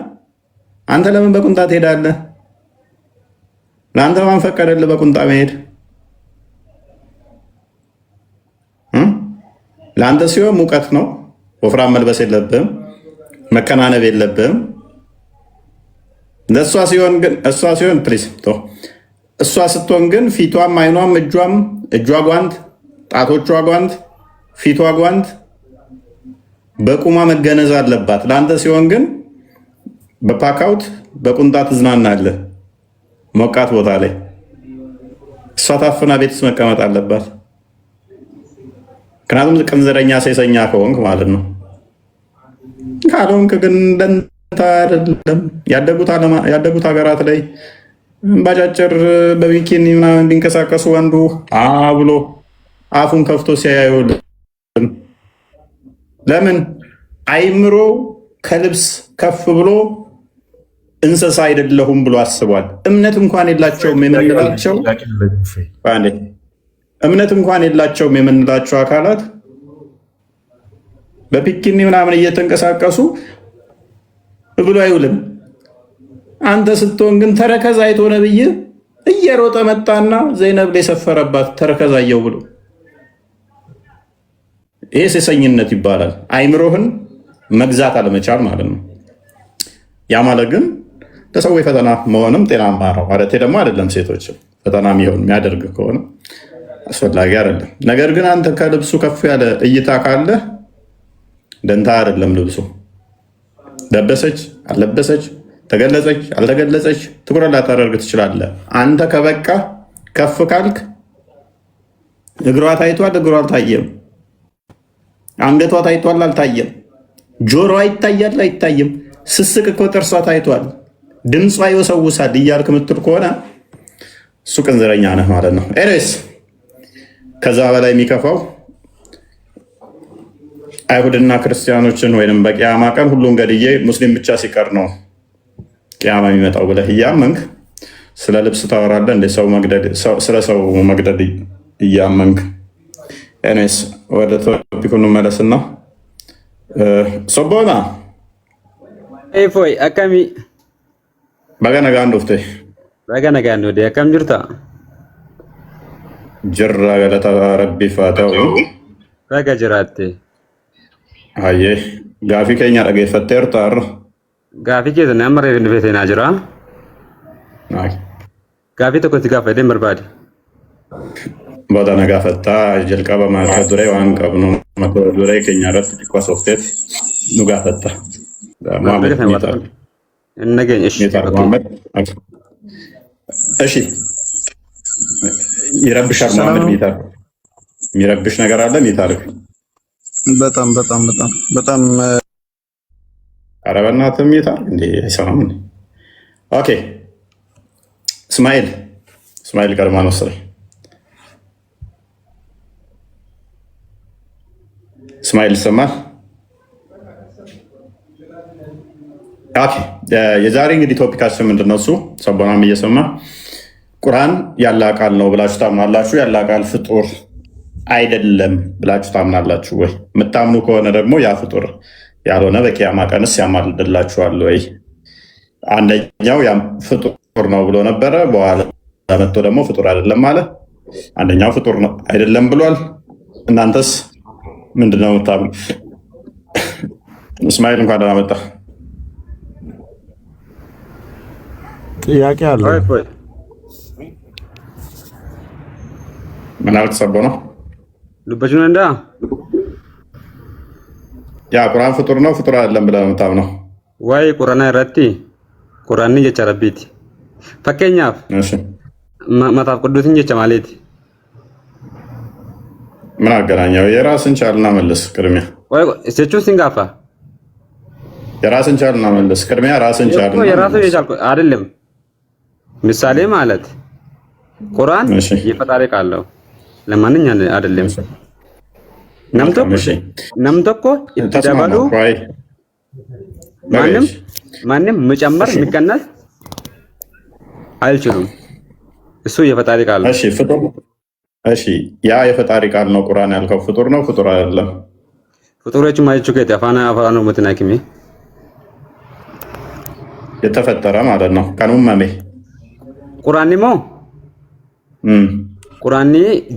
S1: አንተ ለምን በቁንጣ ትሄዳለህ? ለአንተ ማን ፈቀደልህ በቁንጣ መሄድ? ለአንተ ሲሆን ሙቀት ነው፣ ወፍራም መልበስ የለብህም፣ መከናነብ የለብህም። ለእሷ ሲሆን ግን እሷ ስትሆን ግን ፊቷም አይኗም እጇ ጓንት፣ ጣቶቿ ጓንት፣ ፊቷ ጓንት በቁማ መገነዝ አለባት። ለአንተ ሲሆን ግን በፓካውት በቁንጣ ትዝናናለህ ሞቃት ቦታ ላይ። እሷ ታፍና ቤትስ መቀመጥ አለባት። ምክንያቱም ቅንዘረኛ ሴሰኛ ከሆንክ ማለት ነው። ካልሆንክ ግን ደንታ አይደለም። ያደጉት ሀገራት ላይ ባጫጭር በቢኪኒ ምናምን ቢንቀሳቀሱ አንዱ ብሎ አፉን ከፍቶ ሲያዩ ለምን አይምሮ ከልብስ ከፍ ብሎ እንስሳ አይደለሁም ብሎ አስቧል። እምነት እንኳን የላቸውም የምንላቸው አካላት በፒኪኒ ምናምን እየተንቀሳቀሱ ብሎ አይውልም። አንተ ስትሆን ግን ተረከዝ አይቶ ነብይ እየሮጠ መጣና ዘይነብ ላይ ሰፈረባት ተረከዛየው ብሎ። ይሄ ሴሰኝነት ይባላል። አይምሮህን መግዛት አለመቻል ማለት ነው። ያ ማለት ግን ለሰው ፈተና መሆንም ጤናማ ነው ማለት ደግሞ አይደለም። ሴቶች ፈተና የሚያደርግ ከሆነ አስፈላጊ አይደለም። ነገር ግን አንተ ከልብሱ ከፍ ያለ እይታ ካለ ደንታ አይደለም ልብሱ። ለበሰች አልለበሰች፣ ተገለጸች አልተገለጸች ትኩረት ላታደርግ ትችላለህ። አንተ ከበቃ ከፍ ካልክ እግሯ ታይቷል፣ እግሯ አልታየም። አንገቷ ታይቷል፣ አልታየም። ጆሮዋ ይታያል፣ አይታይም። ስስቅ እኮ ጥርሷ ታይቷል፣ ድምጿ ይወሰውሳል እያልክ ምትል ከሆነ እሱ ቅንዝረኛ ነህ ማለት ነው። ኤሬስ ከዛ በላይ የሚከፋው አይሁድና ክርስቲያኖችን ወይም በቂያማ ቀን ሁሉን ገድዬ ሙስሊም ብቻ ሲቀር ነው ቂያማ የሚመጣው ብለህ እያመንክ ስለ ልብስ ታወራለህ እንደ ስለ ሰው መግደል እያመንክ ኤኒዌይስ ወደ ቶፒኩ እንመለስና ሶቦና
S8: ፎይ አካሚ
S1: baga nagaan dhufte
S8: nuti akkam jirta?
S1: Jirra galata rabbiif haa ta'u.
S8: Baga jiraatte.
S1: Hayyee gaafii keenya dhageeffatteerta har'a.
S8: Gaafii keessan amma reefu dhufee seenaa jira. Gaafii tokko si gaafadheen barbaade.
S1: Booda na gaafattaa jalqaba mata duree waan qabnu mata duree keenya irratti xiqqoo soofteeti nu gaafatta.
S8: Nageenya
S1: እሺ ይረብሻል ማለት ሚታር የሚረብሽ ነገር አለ ሚታር
S9: በጣም
S1: ኧረ በእናትህ ሚታር እንዴ አይሰማም እንዴ ኦኬ እስማኤል ቀድማ ነው መሰለኝ እስማኤል ይሰማል ኦኬ የዛሬ እንግዲህ ቶፒካችን ምንድነው እሱ ሰቦናም እየሰማ ቁርአን ያለ ቃል ነው ብላችሁ ታምናላችሁ ያለ ቃል ፍጡር አይደለም ብላችሁ ታምናላችሁ ወይ የምታምኑ ከሆነ ደግሞ ያ ፍጡር ያልሆነ በቂያማ ቀንስ ያማልድላችኋል ወይ አንደኛው ያ ፍጡር ነው ብሎ ነበረ በኋላ መጥቶ ደግሞ ፍጡር አይደለም ማለት አንደኛው ፍጡር ነው አይደለም ብሏል እናንተስ ምንድነው የምታምኑ እስማኤል እንኳን ደህና መጣ
S9: ጥያቄ አለ
S1: ምን አልክ ሰቦና
S8: ልበጁን እንዳ
S1: ያ ቁርአን ፍጡር ነው ፍጡር አይደለም ብለህ የምታምነው
S8: ወይ ቁርአን ረቲ ቁርአን ጀቻ ረቢቲ ፈከኛፍ
S1: እሺ
S8: መጽሐፍ ቅዱስን ጀቻ ማለት
S1: ምን አገናኘው የራስን ቻልና መልስ ቅድሚያ
S8: ወይ እሰቹ ሲንጋፋ
S1: የራስን ቻልና መልስ ቅድሚያ ራስን ቻልና
S8: የራሱ የቻልኩ አይደለም ምሳሌ ማለት ቁርአን የፈጣሪ ቃል ነው ለማንኛውም አይደለም ነምተኮ ይተዳባሉ ማንም መጨመር የሚቀነስ አይችሉም እሱ የፈጣሪ ቃል ነው
S1: እሺ ያ የፈጣሪ ቃል ነው ቁርአን ያልከው ፍጡር ነው ፍጡር አይደለም
S8: ፍጡሮች ማይቹ አፋና ሙትናኪሚ
S1: የተፈጠረ ማለት ነው ቀኑመሜ
S8: ቁርአንሞ ቁርአን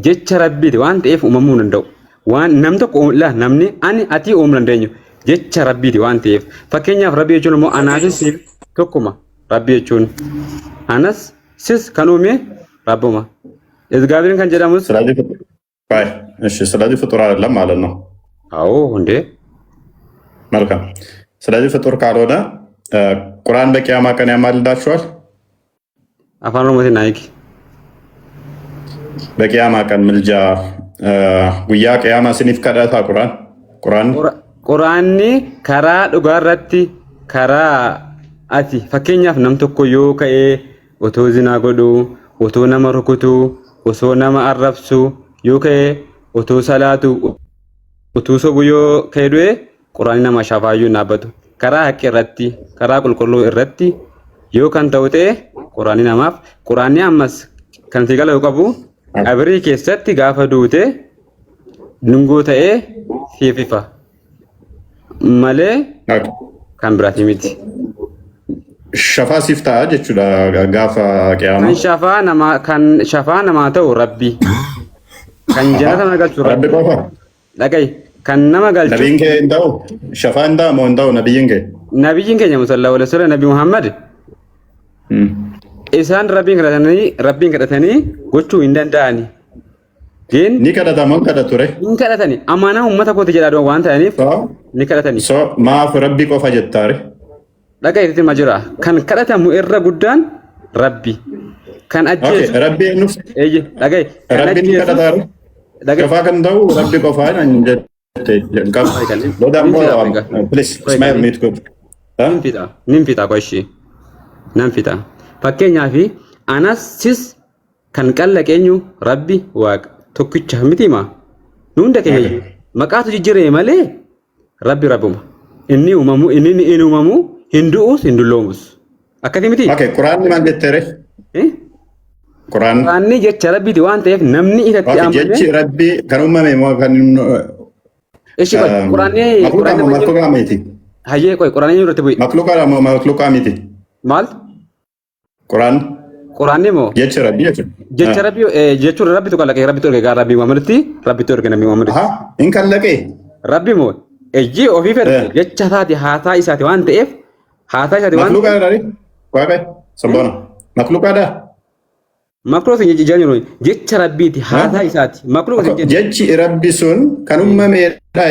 S8: ጀቻ ረቢቲ ዋን ጤፍ ኡመሙን እንደው ዋን ነምቶ ቆላ ነምኒ አኒ አቲ ኡም እንደኝ ጀቻ ረቢቲ ዋን ጤፍ ፈከኛፍ ረቢ የቹን ሞ አናሲስ ተኩማ ረቢ የቹን አናስ ሲስ ከኑሜ ረቦማ እግዚአብሔርን ከን ጀዳሙስ
S1: ስለዚህ ፍጡር አይደለም ማለት ነው
S8: አዎ እንዴ
S1: መልካም ስለዚህ ፍጡር ካልሆነ ቁርአን በቂያማ ቀን ያማልዳችኋል
S8: አፋን ሮሞቴ ናይክ
S1: በቂያማ ቀን ምልጃ ጉያ ቂያማ ሲኒፍ ከዳታ
S8: ቁርአን ከራ ዱጋራቲ ከራ አቲ ፈከኛፍ ነምተኮ ዮ ከኤ ኦቶ ዚና ጎዱ ኦቶ ነመ ሩኩቱ ኦቶ ነመ አረብሱ ዮ ከኤ ኦቶ ሰላቱ ኦቶ ሶቡዮ ከዱኤ ቁርአን ነማ ሻፋዩ ናበቱ ከራ ሐቅ ረቲ ከራ ቁልቁሉ ረቲ ዮ ካን ተውቴ ቁርአን ነማፍ ቁርአን አማስ ከንቲ ጋላ ይቀቡ አብሪ ከሰቲ ጋፈ ዱቴ ንንጎ ተኤ ሲፊፋ ማለ ካምብራቲ ሚቲ
S1: ሸፋ ሲፍታ ጀቹዳ ጋፋ ቂያማ
S8: ካን ሸፋ ነማ ተው ረቢ ካን ጀነተ መጋቹ ረቢ ቆፋ ለቀይ ካን ነማ ጋልቹ
S1: ነብይንከ እንደው ሸፋ እንዳ ሞንዳው ነብይንከ
S8: ሰለላሁ ዐለይሂ ወሰለም ነብዩ መሐመድ ኢሳን ረቢን ከደተኒ ጎቹ እንደንዳኒ ግን
S1: ኒከዳታሞን ከደቱሬ
S8: እንከዳተኒ አማና ኡመተ ኮት ጀዳዶ ዋንታ ያኒፍ ኒከዳተኒ
S1: ሶ ማፍ ረቢ ቆፋ ጀታሪ
S8: ለቀይ እቲ ማጅራ ካን ከዳታሙ እረ ጉዳን ረቢ ካን አጀስ
S1: ረቢ ኑፍ
S8: እይ ለቀይ
S1: ረቢ ኒከዳታሪ ከፋ ከንደው ረቢ ቆፋ እንደ ጀንካፍ ሎዳሞ ፕሊስ ስማይል ሚት ኮ ኒምፊታ
S8: ቆሺ ነንፊታ ፈከኛፊ አናሲስ ከን ቀለቀኙ ረቢ ዋቅ ቶክቻ ምቲማ ኑንደ ከሄ መቃቱ ጅጅሬ ማለ ረቢ ረቡማ እኒ ኡመሙ hinduus hinduloomus akkati miti
S1: okay quraanni maal jettere
S8: quraanni jecha rabbiiti waan ta'eef namni isatti amane
S1: jechi rabbii kan uumame moo kan
S8: ishi quraanni
S1: makluuqa miti
S8: hayyee quraanni irratti bu'i
S1: makluuqa miti
S8: maal quraanni moo
S1: jecha rabbii
S8: jechuun rabbitu kalaqee rabbitu erge rabbii Muhammaditti rabbitu erge nabii Muhammaditti
S1: in kalaqee
S8: rabbi moo ejji ofii fedhe jecha taati haasaa isaati waan ta'eef haasaa isaati waan
S1: makluuqa dha waaqai sabboona makluuqa dha
S8: makluuqa jechuun jecha rabbiiti haasaa isaati makluuqa
S1: jechi rabbi sun kan uumameedha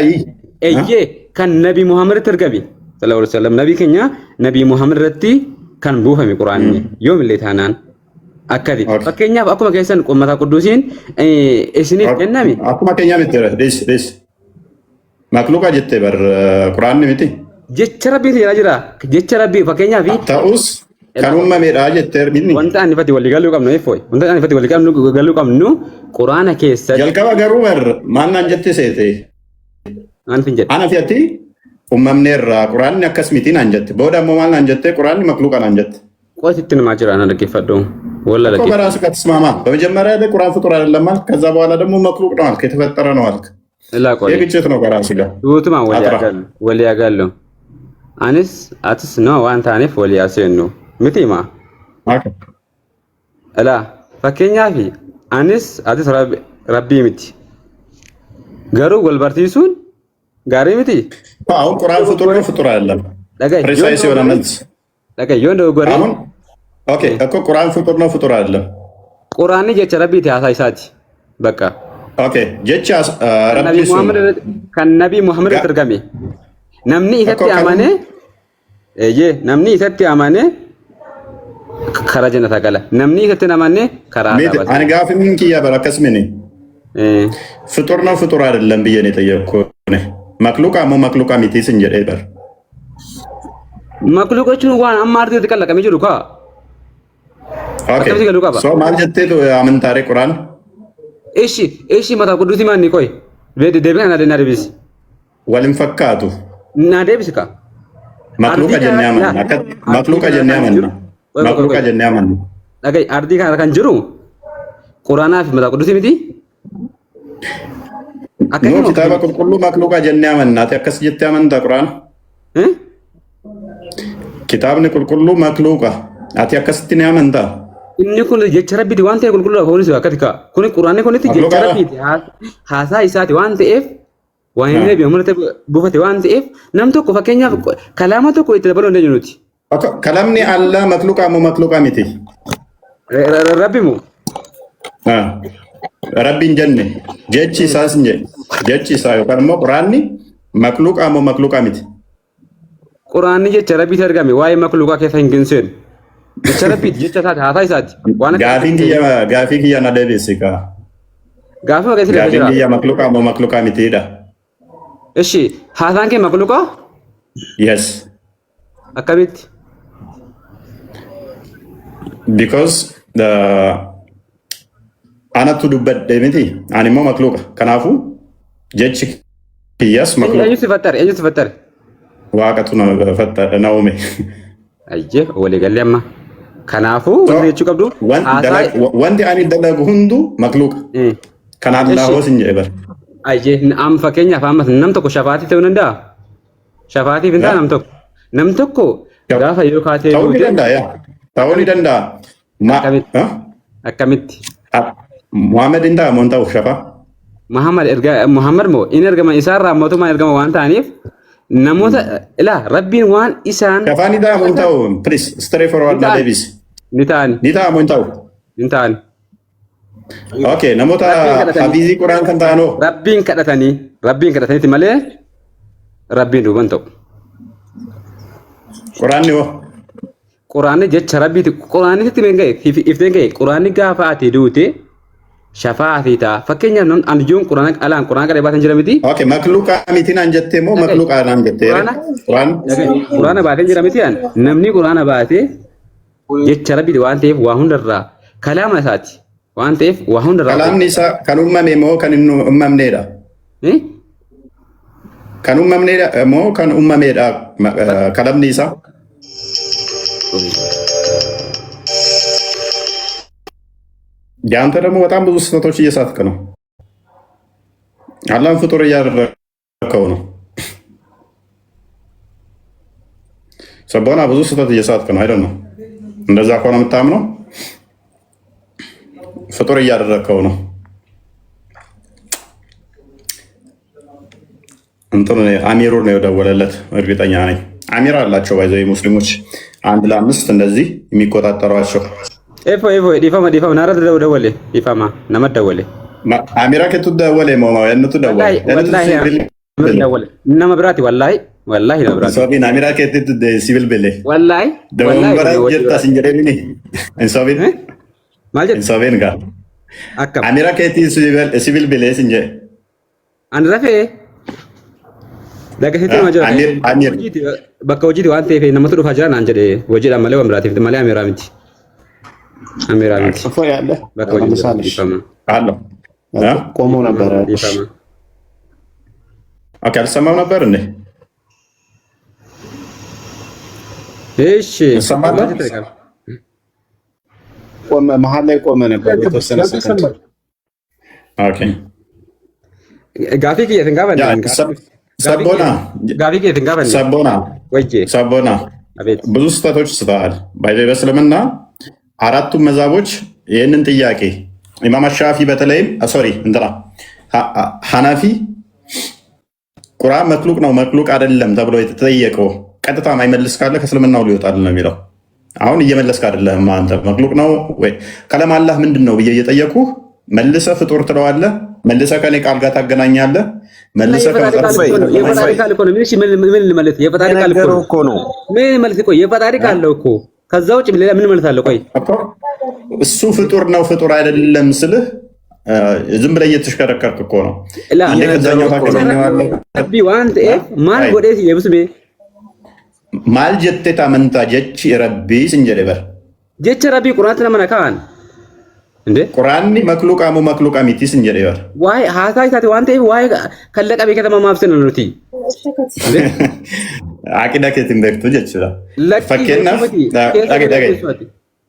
S8: ejjee kan nabii Muhammaditti ergame sallallahu alaihi wasallam nabii keenya nabii Muhammad irratti kan buufame quraanni yoomillee taanaan akkati fakkeenyaaf akkuma keessan qommata qudduusiin isiniif kenname
S1: akkuma keenyaa miti des makluuqa jettee bar quraanni miti
S8: jecha rabbiiti jira jecha rabbii fakkeenyaaf
S1: ta'us kan uumameedha jettee binni
S8: wanta ani fati walii galuu qabnu effoy wanta ani fati walii galuu qabnu quraana keessa
S1: jalqaba garuu bar maannaan jette seete ana fi'atti uumamneerra quraanni akkas miti naan jette booda ammoo maal naan jette quraanni makluuqa naan jette
S8: ቆይት ማጅራ እና ደገፈዶ ወላ ለቂ
S1: በራስ ከተስማማ በመጀመሪያ ላይ ቁርአን ፍጡር አይደለም ማለት ከዛ በኋላ ደግሞ መክሉቅ ነው አልክ የተፈጠረ ነው አልክ
S8: ላ ቆይ
S1: የግጭት ነው ከራስ ጋር
S8: ዱትማ ወሊያ ጋር አንስ አትስ ነው ዋንታ አነፍ ወሊያ ሰኑ ምቲማ አላ ፈከኛ ፊ አንስ አትስ ረቢ ምቲ ጋሩ ወልበርቲሱን ጋሪ ምቲ
S1: አሁን ቁርአን ፍጡር አይደለም
S8: ዳጋይ
S1: ፕሪሳይስ የሆነ መልስ
S8: ዳጋይ yondo gore
S1: ኦኬ እኮ ቁርአን ፍጡር አይደለም
S8: ቁርአን ጀቸ ረቢቲ ያሳይሳቲ በቃ
S1: ኦኬ ጀቸ ረቢ
S8: ሙሐመድ ከነቢ ሙሐመድ ተርገሜ ነምኒ ኢተቲ አማኔ ነምኒ ኢተቲ አማኔ ከራጀና ታቀለ ነምኒ ኢተቲ አማኔ ከራዳ
S1: አንጋፍ ምን ኪያ በረከስ ምን ፍጡር አይደለም ብዬ ነው የጠየቅኩህ መክሉቃ ሚቲስ እንጀ በር
S8: መክሉቆቹ ዋን አማርቴ ተቀለቀ ሚጅሩ ካ
S1: ኦኬ ሶ ማልጀቴ አመንታሬ ቁርአን እሺ
S8: መታ ቅዱስ ማን ቆይ ደብና ናደና ደብስ
S1: ወልም ፈካቱ
S8: እና ደብስ ካ
S1: መክሉቃ ጀነያመን
S8: ዳጋይ አርዲ ካን ጅሩ ቁርአና ፊ መታ ቅዱስ ሚቲ
S1: አከኝ ኪታባ ቁልቁሉ መክሉቃ ጀነያመን ናት ያከስ ጀተያመን ቁርአን kitaabni qulqulluu makluuqa ati akkasitti ni amantaa
S8: inni kun jecha rabbiiti waan ta'eef qulqulluu hoonis akkatika kun quraanni kunitti jecha rabbiiti haasaa isaati waan ta'eef waan inni beekamte buufate waan ta'eef nam tokko fakkeenyaaf kalaama tokko itti dabaluu hin dandeenyu nuti
S1: kalamni allah makluuqa miti
S8: rabbi moo
S1: rabbiin jenne jechi isaa yookaan immoo quraanni makluuqa miti
S8: quraanni jecha rabbiiti argame waa'ee makluuqaa keessa hin ginsen jecha rabbiiti jecha isaati haasaa isaati
S1: waan gaafii kiyya na deebisi ka
S8: gaafii
S1: kiyya makluuqaa mitiidha
S8: እሺ haasaan kee makluuqaa
S1: yes
S8: akkamitti
S1: because anatu dubbadhe miti ani immoo makluuqa kanaafu jechi kiyyas makluuqa
S8: eenyu sifattare
S1: waaqatu na uume
S8: ayye walii galee amma kanaafu wanti jechuu qabdu
S1: wanti ani dalagu hundu makluuqa kanaan lahoos hin jedhe bar
S8: ayye am fakkeenyaaf ammas nam tokko shafaatii ta'uu danda'a shafaatiif hin ta'a nam tokko gaafa yoo kaatee
S1: ta'uu ni danda'a
S8: akkamitti
S1: Muhammad hin ta'a moo ta'uuf shafaa
S8: Muhammad moo in ergama isaarraa mootummaan ergama waan ta'aniif namoota ila rabbiin waan isaan
S1: kafani da mun taw please straight forward na davis
S8: ni ta'a
S1: mun taw
S8: ni ta'an
S1: okay namoota hafizi quraan kan ta'ano
S8: rabbiin kadhatanii malee rabbiin duuban ta'u quraanni jecha rabbiiti quraanni sitti men ga'e ifteen ga'e quraanni gaafa ati duute shafaatii ta'a fakkeenyaaf namni anjoon quraana qadee baatan jira miti
S1: okay makluuqa miti naan jettee moo makluuqa naan jettee
S8: quraana baatan jira miti namni quraana baatee jecha rabbiiti waan ta'eef waa hundarraa kalaama isaati waan ta'eef waa hundarraa
S1: kalaamni isaa kan uumame moo kan hin uumamneedha kan uumamneedha moo kan uumameedha kalaamni isaa ያንተ ደግሞ በጣም ብዙ ስህተቶች እየሳትክ ነው። አላህን ፍጡር እያደረከው ነው። ሰቦና ብዙ ስህተት እየሳትክ ነው አይደል? ነው እንደዛ ከሆነ የምታምነው ፍጡር እያደረከው ነው። እንትን አሚሩ ነው የደወለለት፣ እርግጠኛ ነኝ። አሚር አላቸው ባይዘው ሙስሊሞች 1 ለ5 እንደዚህ የሚቆጣጠሯቸው።
S8: ዲፋማ ናረት ደወለ ዲፋማ ነመት ደወለ
S1: አሚራ ከቱ ደወለ ማማ ያንቱ ደወለ
S8: እና መብራቲ ወላሂ ነብራቲ
S1: ሶቢን አሚራ ከቱ ሲቪል በለ
S8: ወላሂ
S1: ደወንበራ ጀታ ሲንጀረኒ እንሶቢን
S8: ማለት
S1: እንሶቢን ጋር
S8: አከም
S1: አሚራ ከቱ ሲቪል በለ ሲንጀ
S8: አንረፌ ለከተ ማጀራ
S1: አሚር
S8: bakka hojii waan ta'eef namatu dhufa jiran an jedhe hojiidhaan malee waan biraatiif malee ameeraa miti. Ameeraa miti. Bakka hojii dhiifama.
S6: ቆሞ ነበረ።
S1: ኦኬ፣ አልሰማም ነበር እንዴ?
S8: እሺ፣
S6: ቆመ፣ መሀል ላይ ቆመ ነበር የተወሰነ ሰከንድ።
S1: ኦኬ፣
S8: ጋፊ ከየትን ጋር
S1: ሰቦና ብዙ ስህተቶች ስተዋል። በእስልምና አራቱም መዛቦች ይህንን ጥያቄ ኢማም ሻፊ በተለይም ሐናፊ ቁርአን መክሉቅ ነው መክሉቅ አይደለም ተብሎ የተጠየቀው ቀጥታ ማይመልስ ካለ ከእስልምናው ሊወጣል ነው የሚለው። አሁን እየመለስክ አይደለም አንተ። መክሉቅ ነው ወይ ከለም አላህ ምንድን ነው ብዬ እየጠየኩህ መልሰህ ፍጡር ትለዋለህ። መልሰህ ከኔ ቃል ጋር ታገናኛለህ። መልሰህ የፈጣሪ ቃል
S8: እኮ ከዛ ውጭ ሌላ ምን ማለት አለ? ቆይ
S1: እሱ ፍጡር ነው ፍጡር አይደለም ስልህ ዝም ብለህ እየተሽከረከርክ እኮ ነው። ማል ጀቴታ መንታ ጀች ረቢ ስንጀደበር
S8: ጀች ረቢ ቁርአን ተመናካን እንዴ
S1: ቁርአን መክሉቃሙ መክሉቃ ሚቲስ እንጀደበር
S8: ዋይ ሃሳይ ታቲ ዋንተ ዋይ ከለቀ በከተማ ማብሰን ነው ቲ እንዴ
S1: አቂዳ ከትን በክቱ ጀችላ ፈከና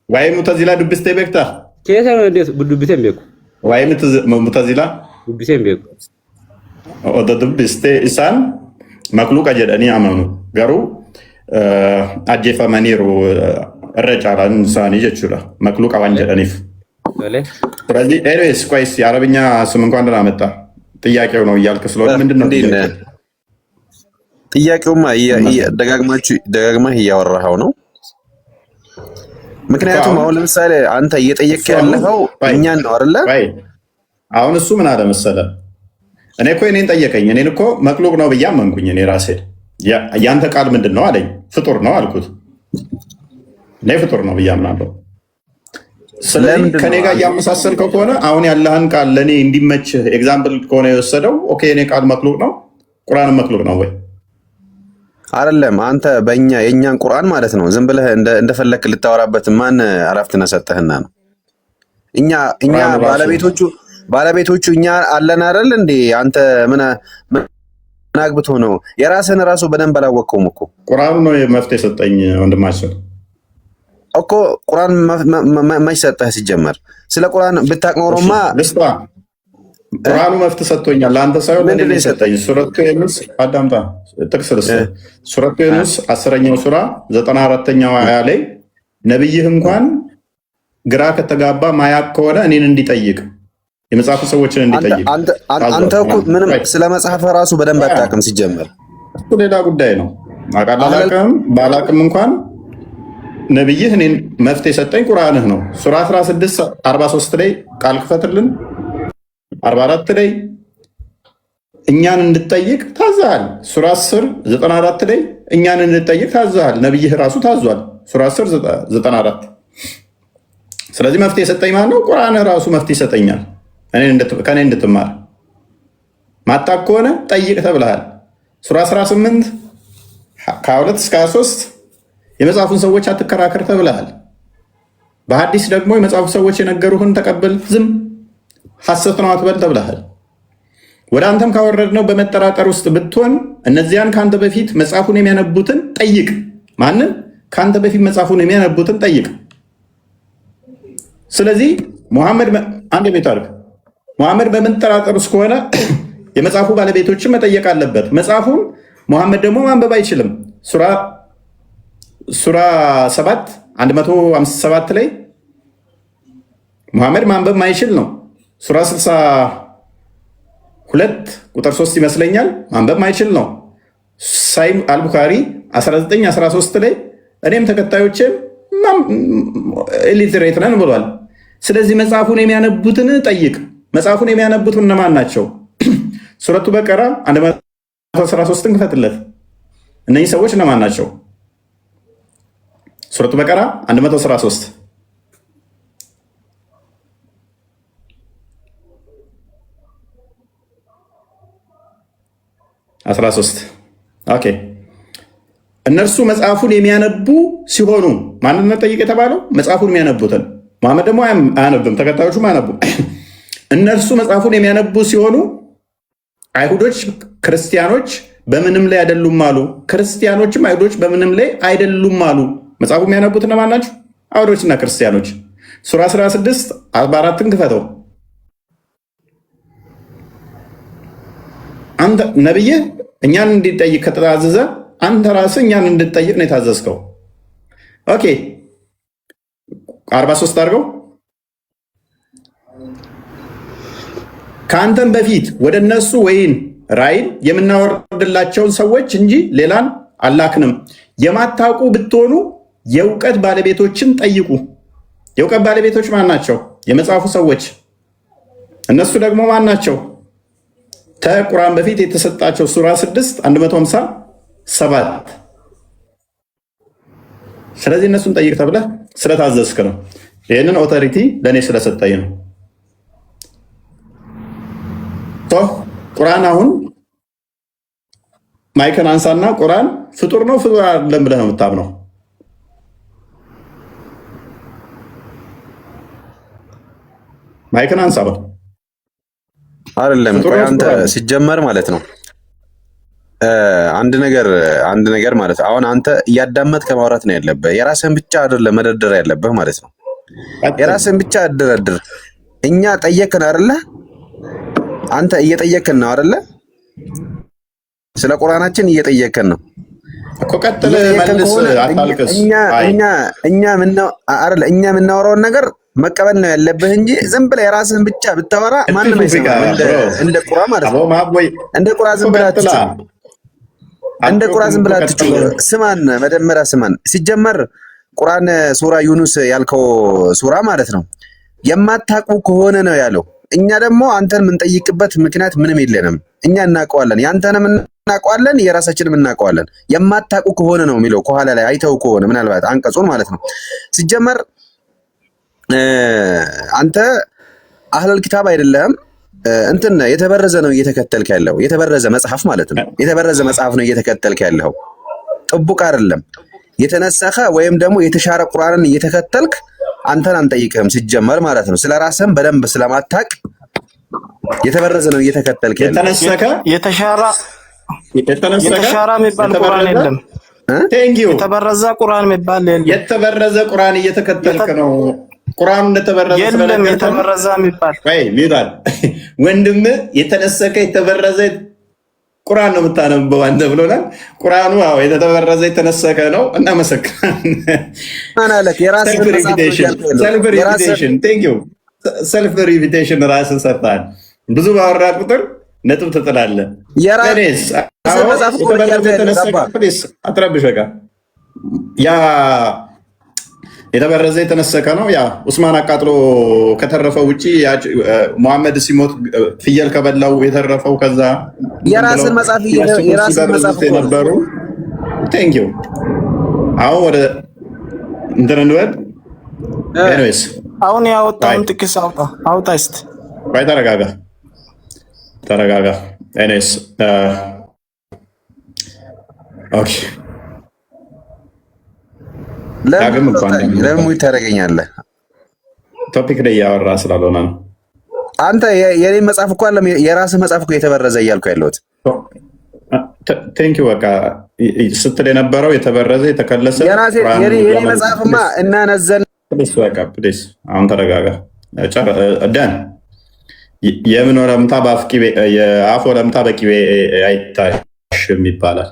S1: ዋይ ሙተዚላ ዱብስቴ በክታ
S8: ከየት ነው እንዴ ዱብስቴ በኩ
S1: ዋይ ሙተዚላ
S8: ዱብስቴ በኩ
S1: ኦደ ዱብስቴ ኢሳን መክሉቃ ጀደኒ አማኑ ገሩ አጀፋ ማኒሩ ረጫላ እንሳን ይጀችላ መክሉቃ ዋንጀደኒፍ ስለዚህ ኤኒዌይስ ቆይስ የአረብኛ ስም እንኳን ደህና መጣ። ጥያቄው ነው እያልክ ስለሆነ ምንድን ነው
S10: ጥያቄውማ ደጋግመህ እያወራኸው ነው። ምክንያቱም አሁን ለምሳሌ አንተ እየጠየቅ ያለኸው እኛን ነው አይደለ?
S1: አሁን እሱ ምን አለ መሰለህ፣ እኔ እኮ እኔን ጠየቀኝ። እኔን እኮ መክሉቅ ነው ብዬ አመንኩኝ። እኔ ራሴ ያንተ ቃል ምንድን ነው አለኝ። ፍጡር ነው አልኩት። እኔ ፍጡር ነው ብዬ አምናለሁ። ስለዚህ ከኔ ጋር እያመሳሰልከው ከሆነ አሁን ያለህን ቃል ለእኔ እንዲመችህ ኤግዛምፕል ከሆነ የወሰደው ኦኬ፣ እኔ ቃል መክሉቅ ነው፣ ቁርአን መክሉቅ ነው ወይ
S10: አይደለም? አንተ የእኛን ቁርአን ማለት ነው ዝም ብለህ እንደፈለክ ልታወራበት ማን አላፍትና ሰጠህና ነው? እኛ ባለቤቶቹ እኛ አለን አይደል እንዴ? አንተ ምን አግብቶ ነው? የራስህን ራሱ በደንብ አላወቅከውም እኮ።
S1: ቁርአኑ ነው መፍትሄ ሰጠኝ ወንድማችን
S10: እኮ። ቁርአን መች ሰጠህ ሲጀመር? ስለ ቁርአን ብታቅ ኖሮማ
S1: ቁርአኑ መፍትሄ ሰጥቶኛል። ለአንተ ሳይሆን ለእኔ ሰጠኝ። ሱረቱ ዩኑስ አዳምጣ፣ ጥቅስ ልስጥህ። ሱረቱ ዩኑስ 10ኛው ሱራ 94ኛው አያ ላይ ነብይህ እንኳን ግራ ከተጋባ ማያቅ ከሆነ እኔን እንዲጠይቅ የመጽሐፉ ሰዎችን እንዲጠይቅ።
S10: አንተ እኮ ምንም ስለ መጽሐፍ ራሱ በደንብ አታውቅም ሲጀመር።
S1: እሱ ሌላ ጉዳይ ነው። አቃላላቅም ባላቅም እንኳን ነብይህ እኔን መፍትሄ ሰጠኝ ቁርአንህ ነው። ሱራ 16 43 ላይ ቃል ክፈትልን 44 ላይ እኛን እንድጠይቅ ታዛል። ሱራ 10 94 ላይ እኛን እንድጠይቅ ታዛል። ነብይህ ራሱ ታዟል። ሱራ 10 94። ስለዚህ መፍትሄ ሰጠኝ ማለት ነው። ቁርአንህ ራሱ መፍትሄ ይሰጠኛል ከኔ እንድትማር። ማጣቅ ከሆነ ጠይቅ ተብለሃል። ሱራ 18 ከ2 እስከ 23 የመጽሐፉን ሰዎች አትከራከር ተብለሃል። በሐዲስ ደግሞ የመጽሐፉ ሰዎች የነገሩህን ተቀበል፣ ዝም ሐሰት ነው አትበል ተብለሃል። ወደ አንተም ካወረድነው በመጠራጠር ውስጥ ብትሆን እነዚያን ከአንተ በፊት መጽሐፉን የሚያነቡትን ጠይቅ። ማንን? ከአንተ በፊት መጽሐፉን የሚያነቡትን ጠይቅ። ስለዚህ ሙሐመድ አንድ ቤት አድርግ። ሙሐመድ በመጠራጠር ውስጥ ከሆነ የመጽሐፉ ባለቤቶችን መጠየቅ አለበት። መጽሐፉን ሙሐመድ ደግሞ ማንበብ አይችልም። ሱራ 7 157 ላይ ሙሐመድ ማንበብ ማይችል ነው። ሱራ 62 ቁጥር 3 ይመስለኛል ማንበብ ማይችል ነው። ሳይ አልቡኻሪ 1913 ላይ እኔም ተከታዮችም ኢሊትሬት ነን ብሏል። ስለዚህ መጽሐፉን የሚያነቡትን ጠይቅ። መጽሐፉን የሚያነቡት እነማን ናቸው? ሱረቱ በቀራ 113ን ክፈትለት። እነዚህ ሰዎች እነማን ናቸው? ሱረቱ በቀራ 113 13 ኦኬ። እነርሱ መጽሐፉን የሚያነቡ ሲሆኑ ማንን ጠይቅ የተባለው? መጽሐፉን የሚያነቡትን። መሐመድ ደግሞ አያነብም፣ ተከታዮቹም አያነቡም። እነርሱ መጽሐፉን የሚያነቡ ሲሆኑ አይሁዶች ክርስቲያኖች በምንም ላይ አይደሉም አሉ። ክርስቲያኖችም አይሁዶች በምንም ላይ አይደሉም አሉ። መጽሐፉ የሚያነቡት እነማን ናቸው? አይሁዶችና ክርስቲያኖች። ሱራ 16 44ን ክፈተው። አንተ ነብይ እኛን እንዲጠይቅ ከተታዘዘ አንተ ራስህ እኛን እንድትጠይቅ ነው የታዘዝከው። ኦኬ 43 አድርገው። ከአንተም በፊት ወደ እነሱ ወይን ራእይን የምናወርድላቸውን ሰዎች እንጂ ሌላን አላክንም። የማታውቁ ብትሆኑ የእውቀት ባለቤቶችን ጠይቁ። የእውቀት ባለቤቶች ማን ናቸው? የመጽሐፉ ሰዎች። እነሱ ደግሞ ማን ናቸው? ከቁርአን በፊት የተሰጣቸው ሱራ 6 157። ስለዚህ እነሱን ጠይቅ ተብለህ ስለታዘዝክ ነው። ይህንን ኦቶሪቲ ለእኔ ስለሰጠኝ ነው። ቁርአን አሁን ማይክን አንሳና ቁርአን ፍጡር ነው ፍጡር አይደለም ብለህ ነው የምታምነው? ማይክን አንሳ ነው
S10: አይደለም? ቆይ አንተ ሲጀመር ማለት ነው አንድ ነገር ማለት አሁን አንተ እያዳመጥክ ማውራት ነው ያለብህ። የራስህን ብቻ አይደለም መደርደር ያለብህ ማለት ነው። የራስህን ብቻ አደረድር። እኛ ጠየቅን አይደለ? አንተ እየጠየቅን ነው አይደለ? ስለ ቁርአናችን እየጠየቅን ነው
S1: እኮ። ቀጥል መልስ፣ አታልቅስ።
S10: እኛ የምናወራውን ነገር መቀበል ነው ያለብህ እንጂ ዝም ብለህ የራስህን ብቻ ብታወራ ማንም አይሰማም። እንደ ቁራ ማለት ነው። እንደ ቁራ ዝም ብለህ አትጩህ። እንደ ቁራ ዝም ብለህ አትጩህ። ስማን፣ መጀመሪያ ስማን። ሲጀመር ቁርአን ሱራ ዩኑስ ያልከው ሱራ ማለት ነው የማታውቁ ከሆነ ነው ያለው። እኛ ደግሞ አንተን የምንጠይቅበት ምክንያት ምንም የለንም። እኛ እናውቀዋለን፣ ያንተንም እናውቀዋለን፣ የራሳችንም እናውቀዋለን። የማታውቁ ከሆነ ነው የሚለው ከኋላ ላይ አይተው ከሆነ ምናልባት አንቀጹን ማለት ነው። ሲጀመር አንተ አህለል ኪታብ አይደለም። እንትን የተበረዘ ነው እየተከተልክ ያለው፣ የተበረዘ መጽሐፍ ማለት ነው። የተበረዘ መጽሐፍ ነው እየተከተልክ ያለው፣ ጥቡቅ አይደለም። የተነሰኸ ወይም ደግሞ የተሻረ ቁርአንን እየተከተልክ አንተን አንጠይቅህም ሲጀመር ማለት ነው። ስለራስህም በደንብ ስለማታቅ የተበረዘ ነው እየተከተልክ ያለው።
S9: የተሻራ የሚባል ቁርአን የለም። የተበረዘ ቁርአን የሚባል የለም።
S1: የተበረዘ ቁርአን እየተከተልክ ነው። ቁርአኑ እንደተበረዘ
S9: የለም። የተበረዘ የሚባል
S1: ሚባል ወንድም የተነሰከ የተበረዘ ቁርአን ነው የምታነበው አንተ ብሎናል። ቁርአኑ የተበረዘ የተነሰከ ነው። እናመሰግናለን። ሰልፍ ሪፒቴሽን ራስን ሰርተሃል። ብዙ ባወራ ቁጥር ነጥብ ትጥላለህ። አትረብሽ። በቃ ያ የተበረዘ የተነሰከ ነው። ያ ኡስማን አቃጥሎ ከተረፈው ውጭ ሙሐመድ ሲሞት ፍየል ከበላው የተረፈው ከዛ
S10: የራስን መጽሐፍ
S1: የነበሩ ቴንኪው። አሁን ወደ እንትን እንበል። ኤኒዌይስ
S9: አሁን ያወጣውን ጥቅስ አውጣ እስቲ።
S1: ቆይ ተረጋጋ። ኤኒዌይስ ኦኬ።
S10: ለምን ታደርገኛለህ?
S1: ቶፒክ ላይ እያወራ ስላልሆነ ነው።
S10: አንተ የኔ መጽሐፍ እኮ አለም የራስህ መጽሐፍ እኮ የተበረዘ እያልኩ ያለሁት።
S1: ቴንኪው። በቃ ስትል የነበረው የተበረዘ የተከለሰ
S10: የኔ መጽሐፍማ እና ነዘል።
S1: አሁን ተረጋጋ። ደን የምን ወለምታ የአፍ ወለምታ በቅቤ አይታሽም ይባላል።